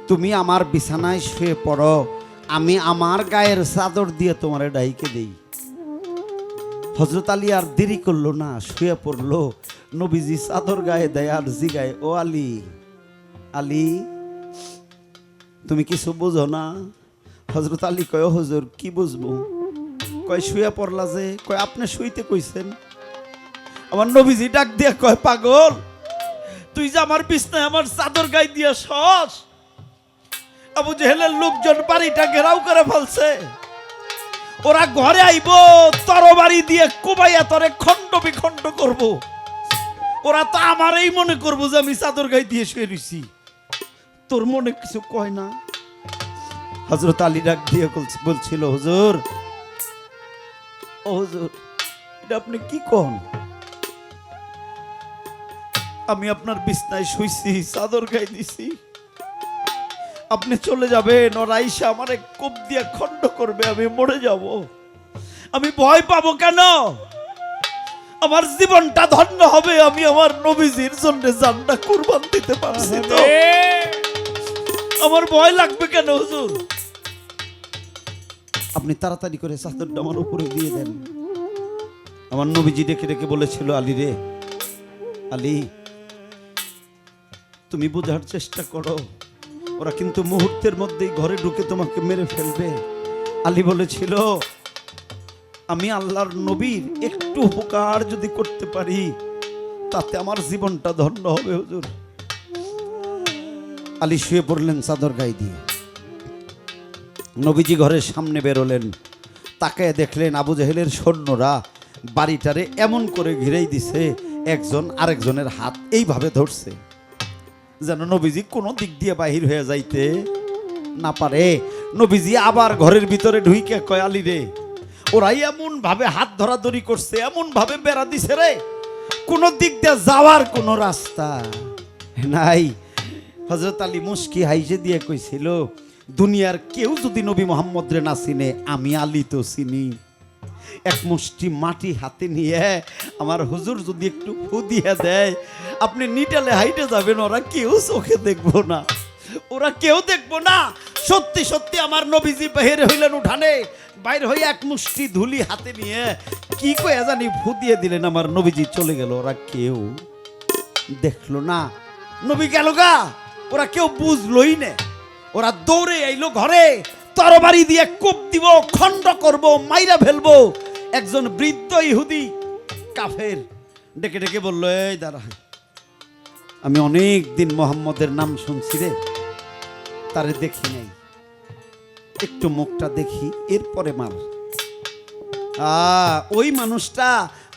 তুমি আমার বিছানায় শুয়ে পড়ো, আমি আমার গায়ের চাদর দিয়ে তোমার ডাইকে দেই। হযরত আলী আর দেরি করলো না, শুয়ে পড়লো। নবীজি চাদর গায়ে দেয় আর জিগায়, ও আলী, আলী তুমি কিছু বুঝো না? হযরত আলী কয়, হুজুর কি বুঝবো? কয় শুয়ে পড়লা যে? কয় আপনি শুইতে কইছেন। আমার নবীজি ডাক দিয়া কয়, পাগল তুই যে আমার বিছনায় আমার চাদর গায়ে দিয়া শস, আবু জেহেলের লোকজন বাড়িটা ঘেরাও করে ফেলছে, ওরা ঘরে আইব তরবারি দিয়ে কোবাইয়া তরে খণ্ড বিখণ্ড করব। ওরা তো আমারই মনে করবো যে আমি চাদর গায়ে দিয়ে শুয়ে রইছি, তোর মনে কিছু কয় না? হযরত আলী ডাক দিয়ে বলছিল, হুজুর, ও হুজুর, এটা আপনি কি কন? আমি আপনার বিছনায় শুইছি, চাদর গায়ে দিছি, আপনি চলে যাবেন, ওর আইসা আমার কোপ দিয়া খণ্ড করবে, আমি মরে যাব। আমি ভয় পাবো কেন? আমার জীবনটা ধন্য হবে, আমি আমার নবীজির জন্য জানটা কুরবান দিতে পারছি তো, আমার ভয় লাগবে কেন হুজুর? আপনি তাড়াতাড়ি করে চাদরটা আমার উপরে দিয়ে দেন। আমার নবীজি ডেকে ডেকে বলেছিল, আলী রে, আলী তুমি বোঝার চেষ্টা করো, ওরা কিন্তু মুহূর্তের মধ্যেই ঘরে ঢুকে তোমাকে মেরে ফেলবে। আলী বলেছিল, আমি আল্লাহর নবীর একটু উপকার যদি করতে পারি তাতে আমার জীবনটা ধন্য হবে হুজুর। আলী শুয়ে পড়লেন চাদর গায়ে দিয়ে। নবীজি ঘরের সামনে বেরোলেন, তাকায় দেখলেন আবু জেহেলের সৈন্যরা বাড়িটারে এমন করে ঘিরেই দিছে, একজন আরেকজনের হাত এইভাবে ধরছে যেন নবীজি কোনো দিক দিয়ে বাহির হয়ে যাইতে না পারে। নবীজি আবার ঘরের ভিতরে ঢুইকে কয়, আলী রে, ওরাই এমন ভাবে হাত ধরাধরি করছে, এমন ভাবে বেড়া দিছে রে, কোন দিক দিয়ে যাওয়ার কোনো রাস্তা নাই। হযরত আলী মুস্কি হাইসে দিয়ে কইছিল, দুনিয়ার কেউ যদি নবী মোহাম্মদ রে না চিনে, আমি আলী তো চিনি। এক মুষ্টি মাটি হাতে নিয়ে আমার হুজুর যদি একটু ফু দিয়ে দেয়, আপনি নিটালে হাইটে যাবেন, ওরা কেউ চোখে দেখবো না, ওরা কেউ দেখবো না। সত্যি সত্যি আমার নবীজি বাইরে হইলেন উঠানে, বাইরে হয়ে এক মুষ্টি ধুলি হাতে নিয়ে কি কয়ে জানি ফু দিয়ে দিলেন, আমার নবীজি চলে গেল, ওরা কেউ দেখলো না। নবী গেল গা, ওরা কেউ বুঝলই না। ওরা দৌড়ে আইলো ঘরে, তরবারি দিয়ে কোপ দিব, খণ্ড করব, মাইরা ফেলবো। একজন বৃদ্ধ ইহুদি কাফের ডেকে ডেকে বলল, এই দাঁড়া, আমি অনেক দিন মোহাম্মদের নাম শুনছি রে, তারে দেখি নাই, একটু মুখটা দেখি, এরপরে মার। ওই মানুষটা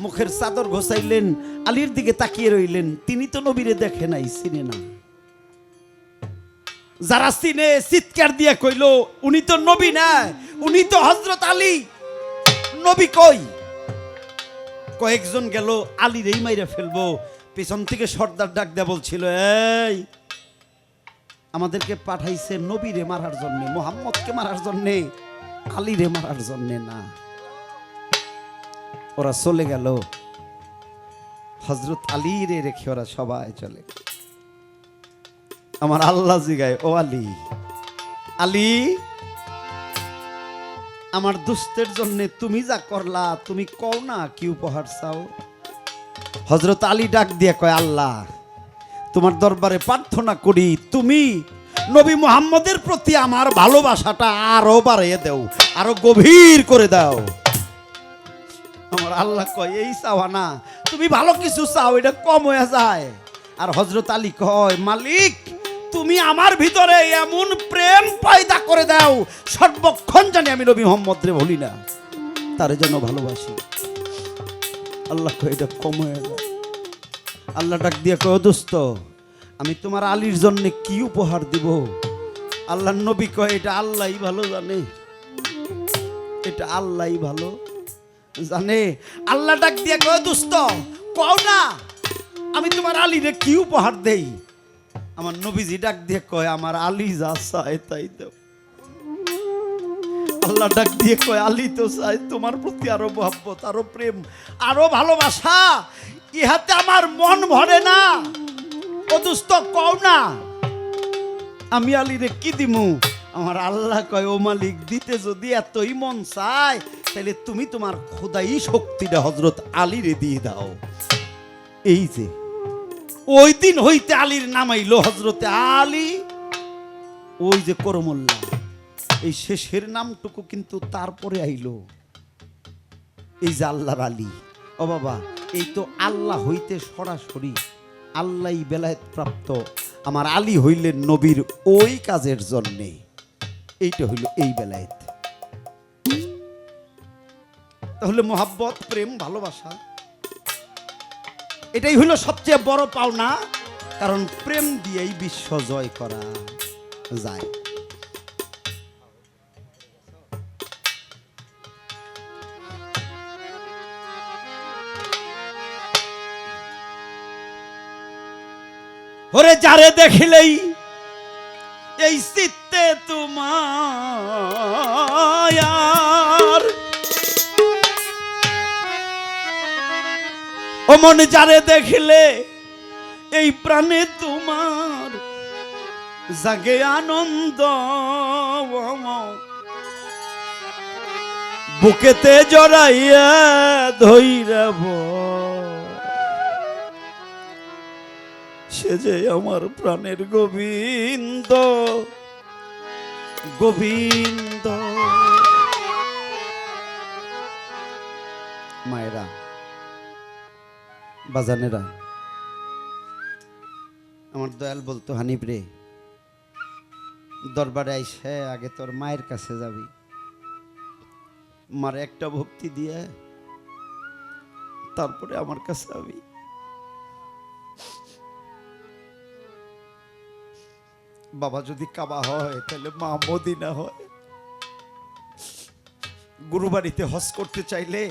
মুখের চাদর ঘোষাইলেন, আলীর দিকে তাকিয়ে রইলেন। তিনি তো নবীরে দেখে নাই, চিনে না। যারা চিনে চিৎকার দিয়ে কইল, উনি তো নবী না, উনি তো হযরত আলী। নবী কই? কয়েকজন গেল আলীর এই মাইরা ফেলবো। পেছন থেকে সর্দার ডাক দেয়া বলছিল, এই আমাদেরকে পাঠাইছে নবীরে মারার জন্য, মোহাম্মদকে মারার জন্য, আলীরে মারার জন্য না। ওরা চলে গেল, হযরত আলীরে রেখে ওরা সবাই চলে। আমার আল্লাহ জিগায়, ও আলী, আলী, আমার দুস্থের জন্য তুমি যা করলা, তুমি কও না কি উপহার চাও? হযরত আলী ডাক দিয়ে কয়, আল্লাহ, তোমার দরবারে প্রার্থনা করি, তুমি নবী মুহাম্মদের প্রতি আমার ভালোবাসাটা আরো বাড়িয়ে দাও, আরো গভীর করে দাও। আমার আল্লাহ কয়, এই চাওয়া না, তুমি ভালো কিছু চাও, এটা কম হয়ে যায়। আর হযরত আলী কয়, মালিক, তুমি আমার ভিতরে এমন প্রেম পয়দা করে দাও, সর্বক্ষণ জানি আমি নবী মুহাম্মদ রে ভুলি না, তারে যেন ভালোবাসি। আল্লাহ কয়, এটা কম হয়ে যায়। আল্লাহ ডাক দিয়ে কয়, দোস্ত, আমি তোমার আলীর জন্য কি উপহার দিব? আল্লাহর নবী কয়, এটা আল্লাহই ভালো জানে, এটা আল্লাহই ভালো জানে। আল্লাহ ডাক দিয়ে কয়, দোস্ত, কও না, আমি তোমার আলীরে কি উপহার দেই? আমার নবীজি ডাক দিয়ে কয়, আমার আলী যা চায় তাই দাও। আল্লাহ ডাক দিয়ে কয়, আলী তো চাই তোমার প্রতি আরো মহব্বত, আরো প্রেম, আরো ভালোবাসা, ইহাতে আমার মন ভরে না। ও দোস্ত, কও না, আমি আলীরে কি দিমু? আমার আল্লাহ কয়, ও মালিক, দিতে যদি এতই মন চায়, তাহলে তুমি তোমার খোদাই শক্তিটা হযরত আলীরে দিয়ে দাও। এই যে ওই দিন হইতে আলীর নাম আইলো হযরতে আলী, ওই যে করমুল্লাহ, এই শেষের নামটুকু কিন্তু তারপরে আইলো, এই যে আল্লাহর আলী। ও বাবা, এই তো আল্লাহ হইতে সরাসরি আল্লাহই বেলায়েত প্রাপ্ত, আমার আলী হইলেন নবীর ওই কাজের জন্যে, এইটা হইল এই বেলায়েত। তাহলে মোহাব্বত, প্রেম, ভালোবাসা, এটাই হইল সবচেয়ে বড় পাওনা, কারণ প্রেম দিয়েই বিশ্ব জয় করা যায়। ওরে যারে দেখিলেই এই চিত্তে তোমার, ও মনে যারে দেখিলে এই প্রাণে তোমার, জাগে আনন্দ, বুকেতে জড়াইয়া ধইরাব, সে যে আমার প্রাণের গোবিন্দ, গোবিন্দ। মায়েরা, বাজানেরা, আমার দয়াল বলতো, হানিফ রে, দরবারে আইসে আগে তোর মায়ের কাছে যাবি, মার একটা ভক্তি দিয়ে তারপরে আমার কাছে যাবি। বাবা যদি কাবা হয়, তাহলে মা মদিনা হয়। গুরুবাড়িতে হজ করতে চাইলে,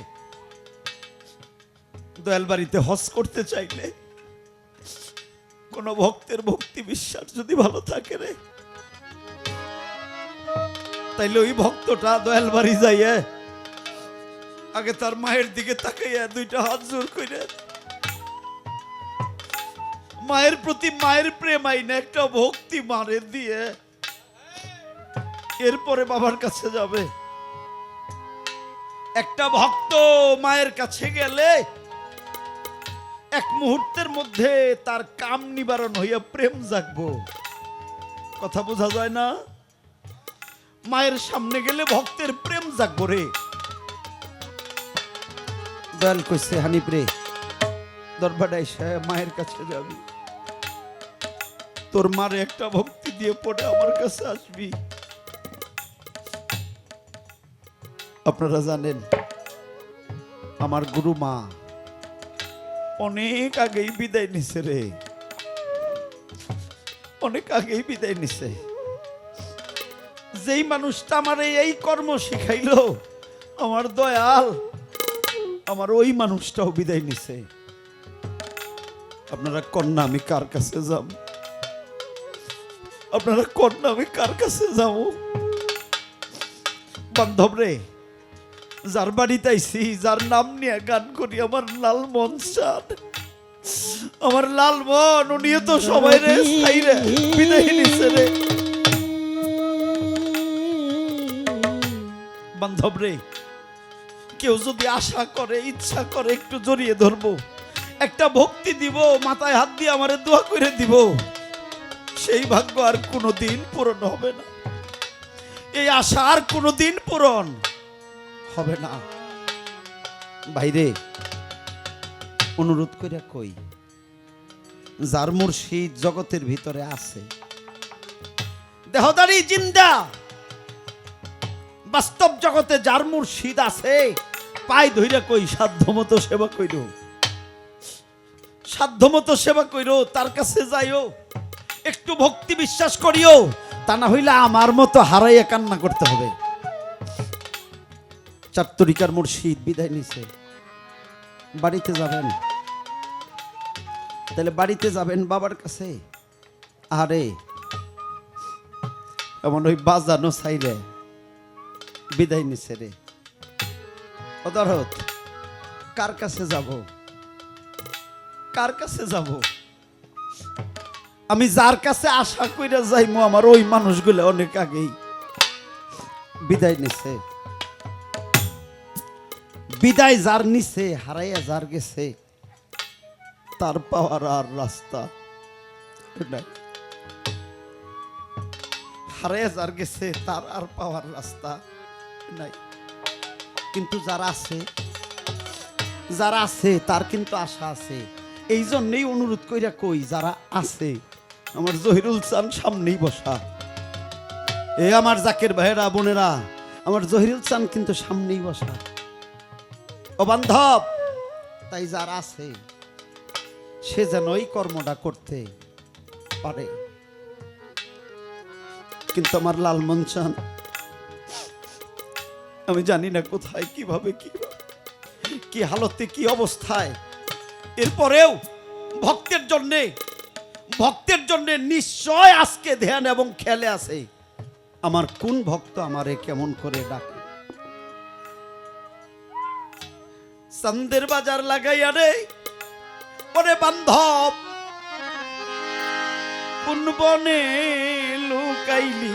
দয়াল বাড়িতে হজ করতে চাইলে কোন ভক্তের ভক্তি বিশ্বাস যদি ভালো থাকে রে, তাইলে ওই ভক্তটা দয়াল বাড়ি যাইয়ে আগে তার মায়ের দিকে তাকাইয়া দুইটা হাত জোর করে মায়ের প্রতি মায়ের প্রেম আইনে একটা ভক্তি মারে দিয়ে এরপরে বাবার কাছে যাবে। একটা ভক্ত মায়ের কাছে গেলে এক মুহূর্তের মধ্যে তার কাম নিবারণ হইয়া প্রেম জাগবো। কথা বোঝা যায় না? মায়ের সামনে গেলে ভক্তের প্রেম জাগবো রে। দয়াল কইছে হানিফ রে, দরবারে এসে মায়ের কাছে যাবি, তোর মারে একটা ভক্তি দিয়ে পড়ে আমার কাছে আসবি। আপনারা জানেন আমার গুরু মা অনেক আগেই বিদায় নিছে রে, অনেক আগেই বিদায় নিছে। যেই মানুষটা আমার এই কর্ম শিখাইলো আমার দয়াল, আমার ওই মানুষটাও বিদায় নিছে। আপনারা কন্যা আমি কার কাছে যাব? আপনারা কন্যা আমি কার কাছে যাব? বান্ধব রে, যার বাড়িতে আইছি, যার নাম নিয়ে গান করি, আমার লালমন চাঁদ, আমার লালমন, উনিও তো সবাই রে ছাইরে বিদায় নিছে রে। বান্ধব রে, কেউ যদি আশা করে, ইচ্ছা করে, একটু জড়িয়ে ধরবো, একটা ভক্তি দিব, মাথায় হাত দিয়ে আমারে দোয়া করে দিব, সেই ভাগ্য আর কোনোদিন পূরণ হবে না। এই আশা আর কোনোদিন পূরণ হবে না। বাইরে অনুরোধ করে কই, যার মুর্শিদ জগতের ভিতরে আছে, দেহদারি জিন্দা, বাস্তব জগতে যার মুর্শিদ আছে, পায় ধইরা কই সাধ্যমতো সেবা কইরো, সাধ্যমতো সেবা কইরো, তার কাছে যাইও, একটু ভক্তি বিশ্বাস করিও, তা না হইলে আমার মতো হারাইয়া কান্না করতে হবে। চারতরিকার মুর্শিদ বিদায় নিছে, বাড়িতে যাবেন, তাহলে বাড়িতে যাবেন বাবার কাছে। আরে এমন ওই বাজানো চাইলে বিদায় নিছে রে। অদারত কার কাছে যাব? কার কাছে যাব? আমি যার কাছে আশা কইরা যাইমু, আমার ওই মানুষগুলো অনেক আগেই বিদায় নিছে। বিদায় যার নিছে, হারাইয়া যার গেছে, তার পাওয়ার আর রাস্তা নাই। হারাইয়া যার গেছে, তার আর পাওয়ার রাস্তা নাই। কিন্তু যারা আছে, যারা আছে তার কিন্তু আশা আছে। এই জন্যই অনুরোধ কইরা কই, যারা আছে, আমার জহিরুল চান সামনেই বসা, এ আমার জাকের ভাইয়েরা বোনেরা, আমার জহিরুল চান কিন্তু সামনেই বসা। ও বান্ধব, তাই যারা আছে সে যেন ওই কর্মটা করতে পারে। কিন্তু আমার লালমন চান আমি জানি না কোথায়, কিভাবে, কি হালতে, কি অবস্থায়। এরপরেও ভক্তের জন্যে নিশ্চয় আজকে ধ্যান এবং খেলে আছে আমার কোন ভক্ত আমারে কেমন করে ডাকে। চান্দের বাজার লাগাইয়া রে ওরে বান্ধব, কোন বনে লুকাইলি,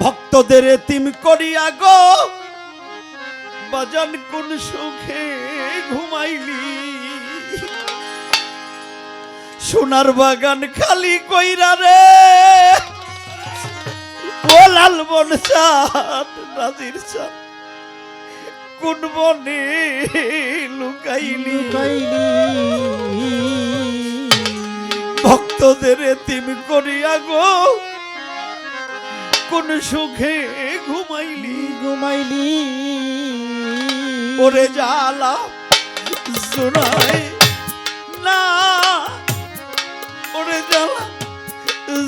ভক্তদের এতিম করিয়া গো বাজান কোন সুখে ঘুমাইলি। সোনার বাগান খালি কইরা রে ও লালমন চাঁদ, নাজির চাঁদ, কোন বনে লুকাইলি, ভক্তদের এতিম করিয়া গো কোন সুখে ঘুমাইলি। ওরে জ্বালা জুড়াই না, ওরে জ্বালা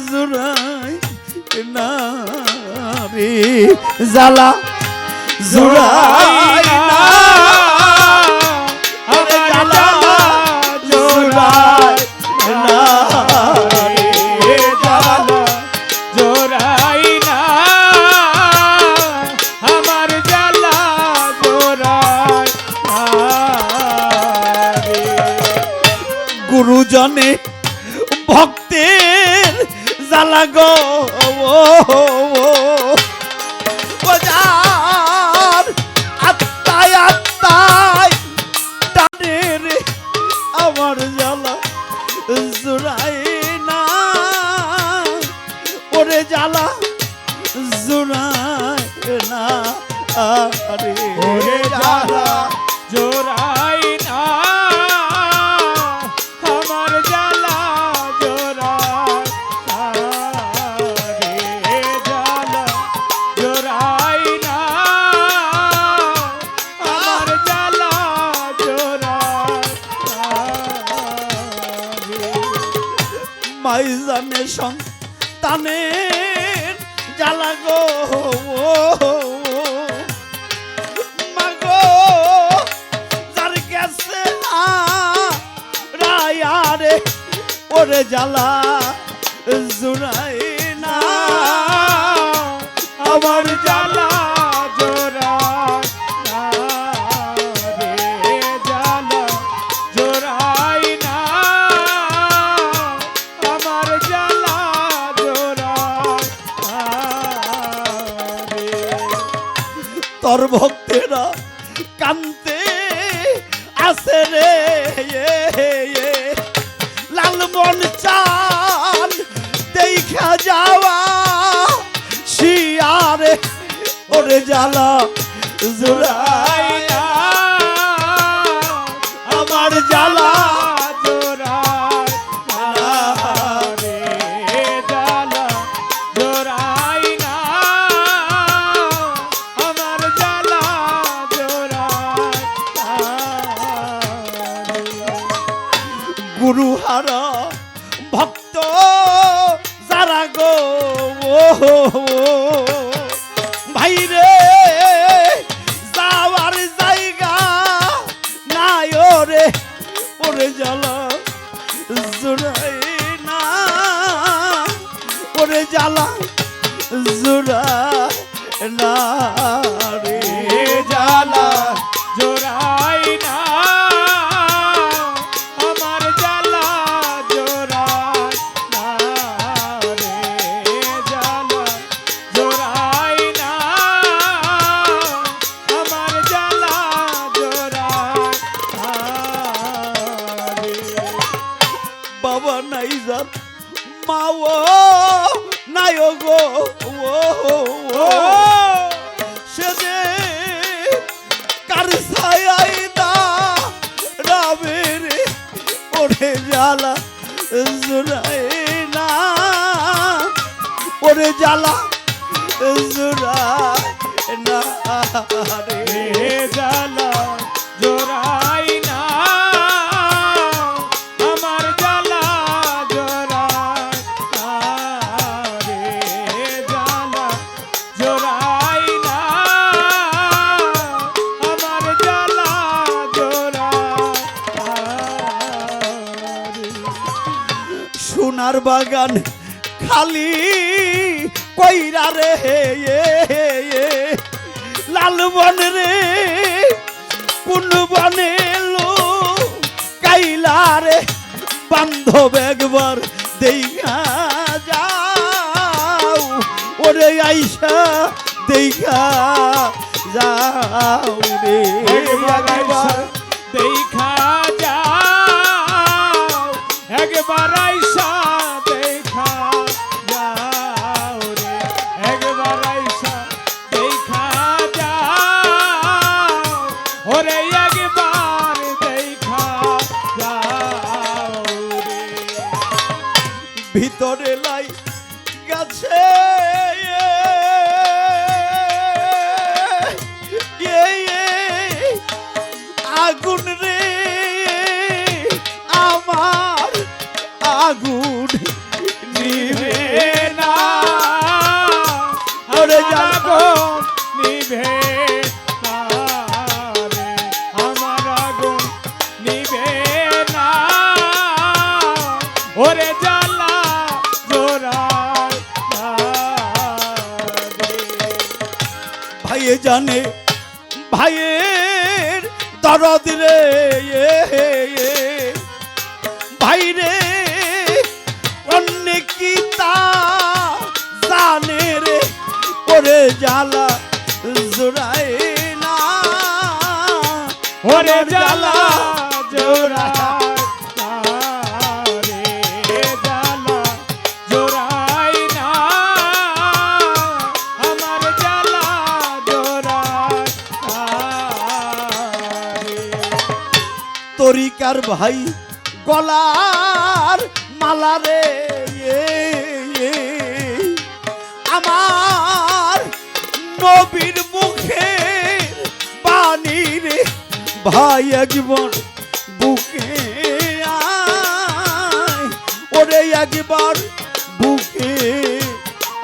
জুড়াই না রে, জ্বালা জুড়াই না, ওরে জ্বালা জুড়াই গুরুজনে ভক্তের জ্বালা গো ও যার আত্মায় আত্মায় টানে রে আমার জ্বালা জুড়াই না ওরে জ্বালা জুড়াই না আরে ওরে জ্বালা জোড়াই না আমার জ্বালা জোড়াই না রে জ্বালা জোড়াই না আমার জ্বালা জোড়াই না রে। মাইজানে সন্তানের জ্বালা গো মাগো যার গেছে রায়ারে ওরে জ্বালা জুড়াই না আমার জ্বালা জোড়াই না রে জ্বালা জোড়াই না আমার জ্বালা জোড়াই না রে। তোর ভক্তেরা কান্তে আছে রে লাল মন চান দেখা যাওয়া শিয়ারে ওরে জ্বালা জুড়াই না আমার জ্বালা জোড়াই না রে জ্বালা জোড়াই না আমার জ্বালা জোড়াই না রে। গুরু হারা ভক্ত যারা গো ভাই রে যাওয়ার জায়গা নাই ওরে ওরে জ্বালা জুড়াই না ওরে জ্বালা জুড়াই না রে জ্বালা জোড়াই না আমার জ্বালা জোড়াই না রে জ্বালা জোড়াই না আমার জ্বালা জোড়াই না রে। বাবা নাই যার মাও নাই গো সে যে কার ছায়াই দা রাবে রে ওরে জ্বালা জুড়াই না ওরে জ্বালা জুড়াই না রে রে জ্বালা জোড়াই না আমার জ্বালা জোড়াই না রে জ্বালা জোড়াই না আমার জ্বালা জোড়াই না রে। সোনার বাগান খালি কইরা রে লাল বন রে কোন বনে লো কাইলা রে বান্ধব একবার দেখা যাও ওরে আইসা দেখা যাও রে একবার আইসা দেখা যাও একবার আইসা দেখা যাও রে একবার আইসা দেখা যাও ওরে একবার দেখা যাও রে। ভিতরে লাই গাছে আগুন রে আমার আগুন নিভে না ওরে আমার জ্বালা আগুন নিভে না রে আমার আগুন নিভে না ওরে জ্বালা জোড়াই না রে। ভাইয়ে জানে ভাইয়ের দরদ রে ভাই রে অন্য কি তা জানে রে ওরে জ্বালা জোড়ায় না ওরে জ্বালা জোড়ায় না রে জ্বালা জোড়ায় না আমার জ্বালা জোড়ায় না রে। তরিকার ভাই গলার মালা রে আমার নবীর মুখে বাণী রে ভাই একবার বুকে আয় ওরে একবার বুকে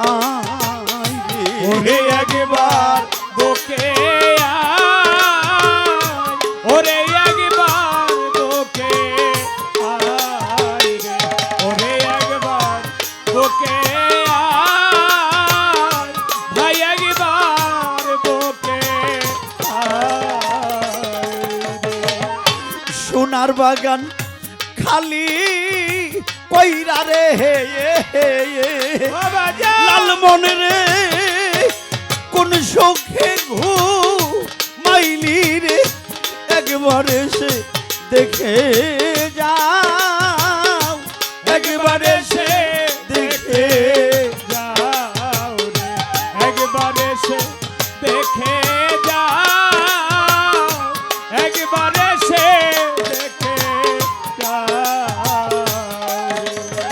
আয় রে ওরে একবার বুকে আয় ওরে একবার বুকে আয় রে ওরে একবার বুকে আয় ভাই একবার বুকে আয় রে। সোনার বাগান খালি কইরা রে বাবা যা লাল মনে রে কোন সুখে ঘু মাইলি রে একবার এসে দেখে যাও একবার এসে দেখে যাও রে একবার এসে দেখে যাও একবার এসে দেখে যাও রে।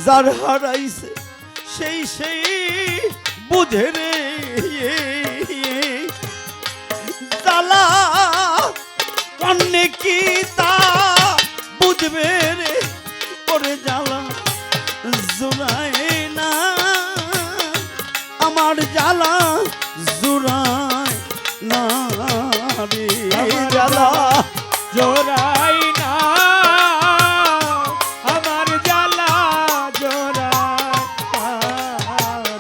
যার হারাইছে সেই বুঝে রে জ্বালা অন্যে কি তা বুঝবে রে ওরে জ্বালা জোড়ায় না আমার জ্বালা জোড়ায় না রে আমার জ্বালা জোড়াই না আমার জ্বালা জোড়াই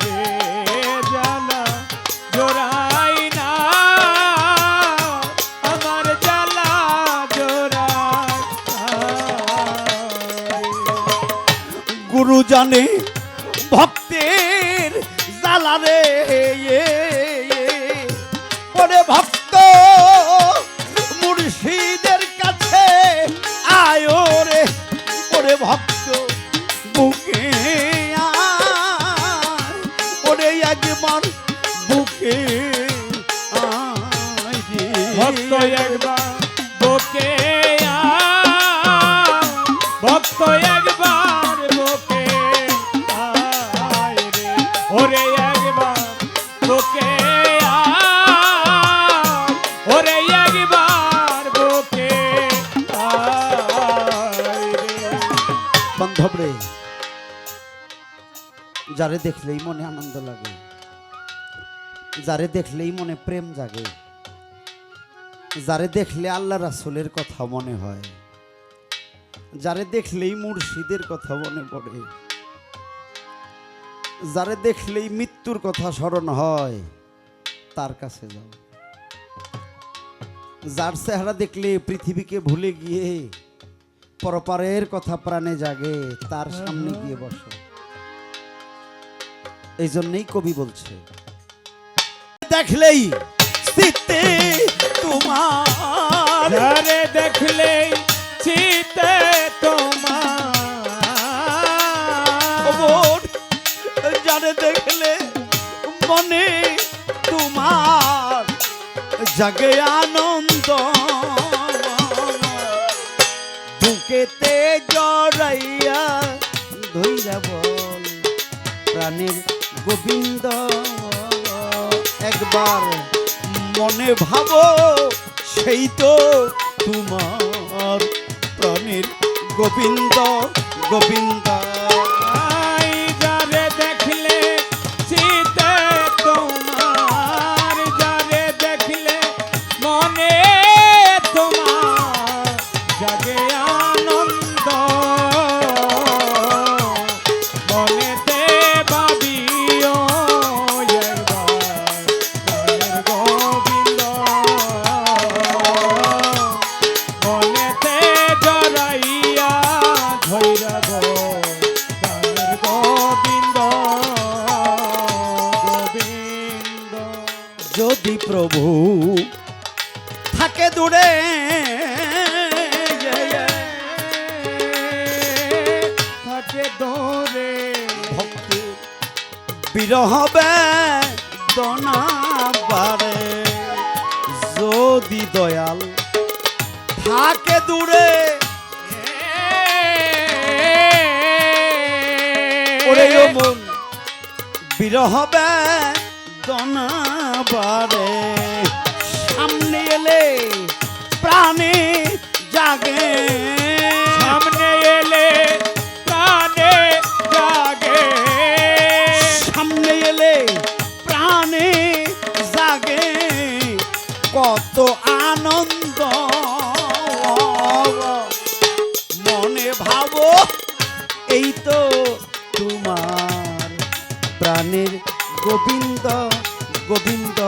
রে জ্বালা জোড়াই না আমার জ্বালা জোড়াই। গুরু জানে ভক্তের জ্বালা রে ওরে ভক্ত মুর্শিদের কাছে আয় রে ওরে ভক্ত বুকে আয় ওরে একবার বুকে আয় রে। ভক্ত একবার বুকে আয় ভক্ত একবার বুকে আয় রে ওরে একবার বুকে আয় ওরে একবার বুকে আয় রে। বান্ধব রে যারে দেখলেই মনে আনন্দ লাগে যারে দেখলেই মনে প্রেম জাগে যারে দেখলে আল্লাহ রাসূলের কথা মনে হয় যারে দেখলেই মুর্শিদের কথা মনে পড়ে যারে দেখলেই মৃত্যুর কথা স্মরণ হয় তার কাছে যাও যার চেহারা দেখলে পৃথিবীকে ভুলে গিয়ে পরপারের কথা প্রাণে জাগে তার সামনে গিয়ে বসো এই জন্যই কবি বলছে দেখলেই চিত্তে তোমার যারে দেখলেই চিতে তোমার খবর যারে দেখলে মনে তোমার জাগে আনন্দ বুকেতে জড়াইয়া ধইরা বল প্রাণের গোবিন্দ একবার মনে ভাবো সেই তো তোমার প্রাণের গোবিন্দ গোবিন্দ আই যারে দেখলে চিতে তোমার যারে দেখলে মনে তোমার জাগে আনন্দ মনেতে ভাবিও একবার প্রাণের গোবিন্দ মনেতে জড়াইয়া বিরহ বেদনা বারে যদি দয়াল থাকে দূরে ওরে ও মন বিরহ বেদনা বারে সামনে এলে প্রাণে জাগে সামনে এলে প্রাণে জাগে সামনে এলে প্রাণে জাগে কত আনন্দ মনে ভাবো এই তো তোমার প্রাণের গোবিন্দ গোবিন্দ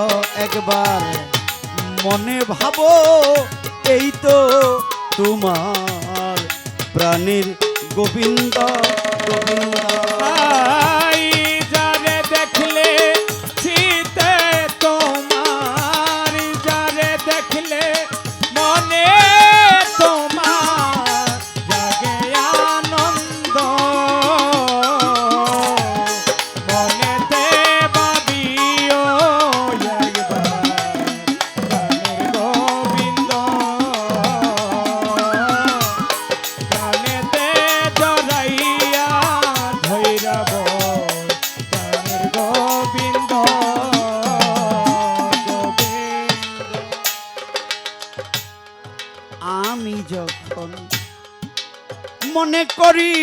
একবার মনে ভাবো এই তো তোমার প্রাণের গোবিন্দ গোবিন্দ আই যারে দেখলে শীতে তোমার যারে দেখলে মনে তোমার জাগে আনন্দ মনেতে ভাবিও একবার প্রাণের গোবিন্দ প্রাণেতে জড়াইয়া ধৈরাব প্রাণের গোবিন্দ গোবিন্দ আমি যখন মনে করি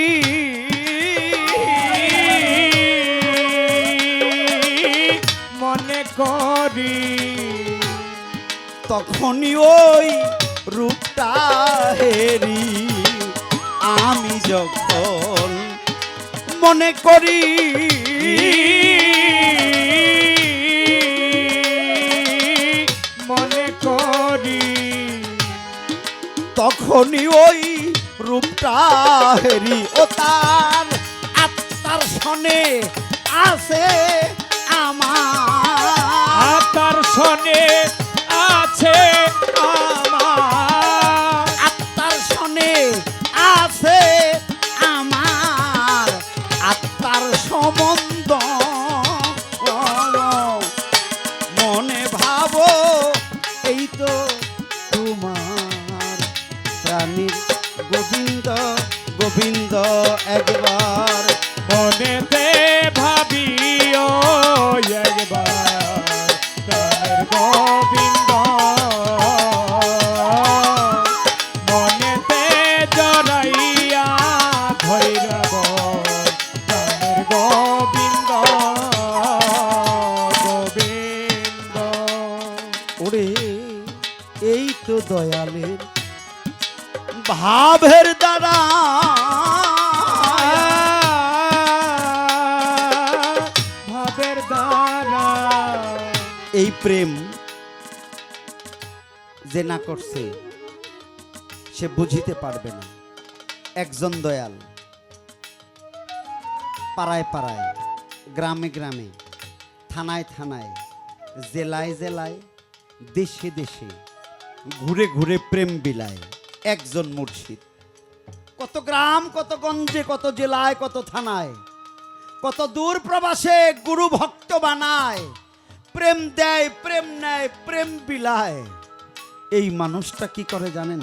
মনে করি তখনই ওই রূপটা হেরি আমি যখন মনে করি মনে করি তখনই ওই রূপটা হেরি ও তার আত্মার সনে আছে আমার তার সনে আছে আমার আত্মার সনে আছে আমার আত্মার সম্বন্ধ মনে ভাবো এই তো তোমার প্রাণীর গোবিন্দ গোবিন্দ একবার মনেতে ভাবিও একবার প্রাণের গোবিন্দ মনেতে জড়াইয়া ধৈরাব প্রাণের গোবিন্দ গোবিন্দ ওরে এই তো দয়ালের ভাবের দ্বারা ভাবের দ্বারা এই প্রেম যে না করছে সে বুঝিতে পারবে না একজন দয়াল পাড়ায় পাড়ায় গ্রামে গ্রামে থানায় থানায় জেলায় জেলায় দেশে দেশে ঘুরে ঘুরে প্রেম বিলায় একজন মুর্শিদ কত গ্রাম কত গঞ্জে কত জেলায় কত থানায় কত দূর প্রবাসে গুরু ভক্ত বানায় প্রেম দেয় প্রেম নেয় প্রেম বিলায় এই মানুষটা কি করে জানেন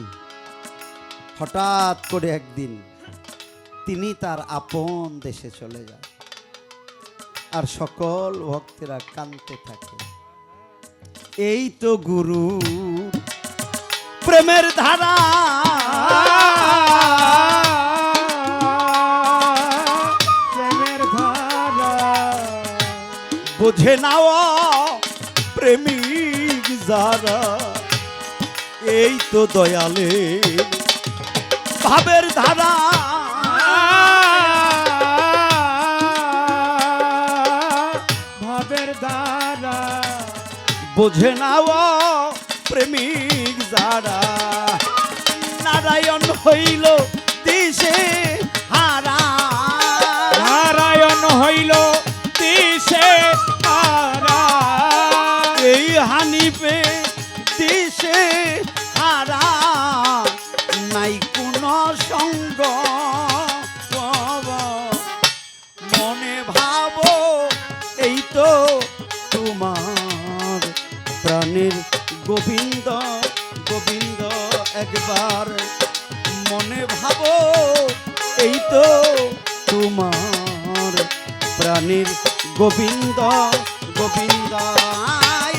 হঠাৎ করে একদিন তিনি তার আপন দেশে চলে যায় আর সকল ভক্তেরা কাঁদতে থাকে এই তো গুরু প্রেমের ধারা প্রেমের ধারা বুঝে নাও প্রেমিক যারা এই তো দয়ালে ভাবের ধারা ভাবের দ্বারা বুঝে নাও প্রেমিক যারা নারায়ণ হইল দিশে হারা নারায়ণ হইল দিশে হারা এই হানিপে দিশে হারা নাই কোনো সঙ্গ মনে ভাবো এই গোবিন্দ গোবিন্দ একবার মনে ভাবো এই তো তোমার প্রাণীর গোবিন্দ গোবিন্দ আই,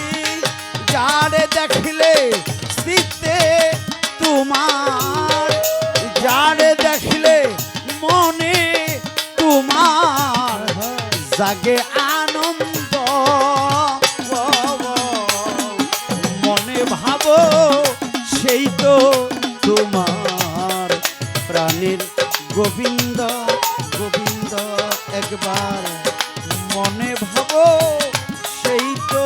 যারে দেখলে স্মৃতে তোমার, যারে দেখলে মনে তোমার জাগে আনন্দ, মনে ভাবো সেই তো তোমার প্রাণীর গোবিন্দ গোবিন্দ একবার মনে ভাবো সেই তো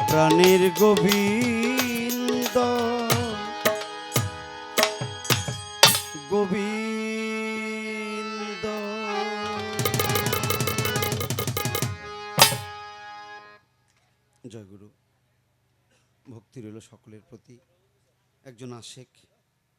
প্রাণীর গোবিন্দ গোবিন্দ। জয় গুরু। ভক্তি রইল সকলের প্রতি। একজন আশেক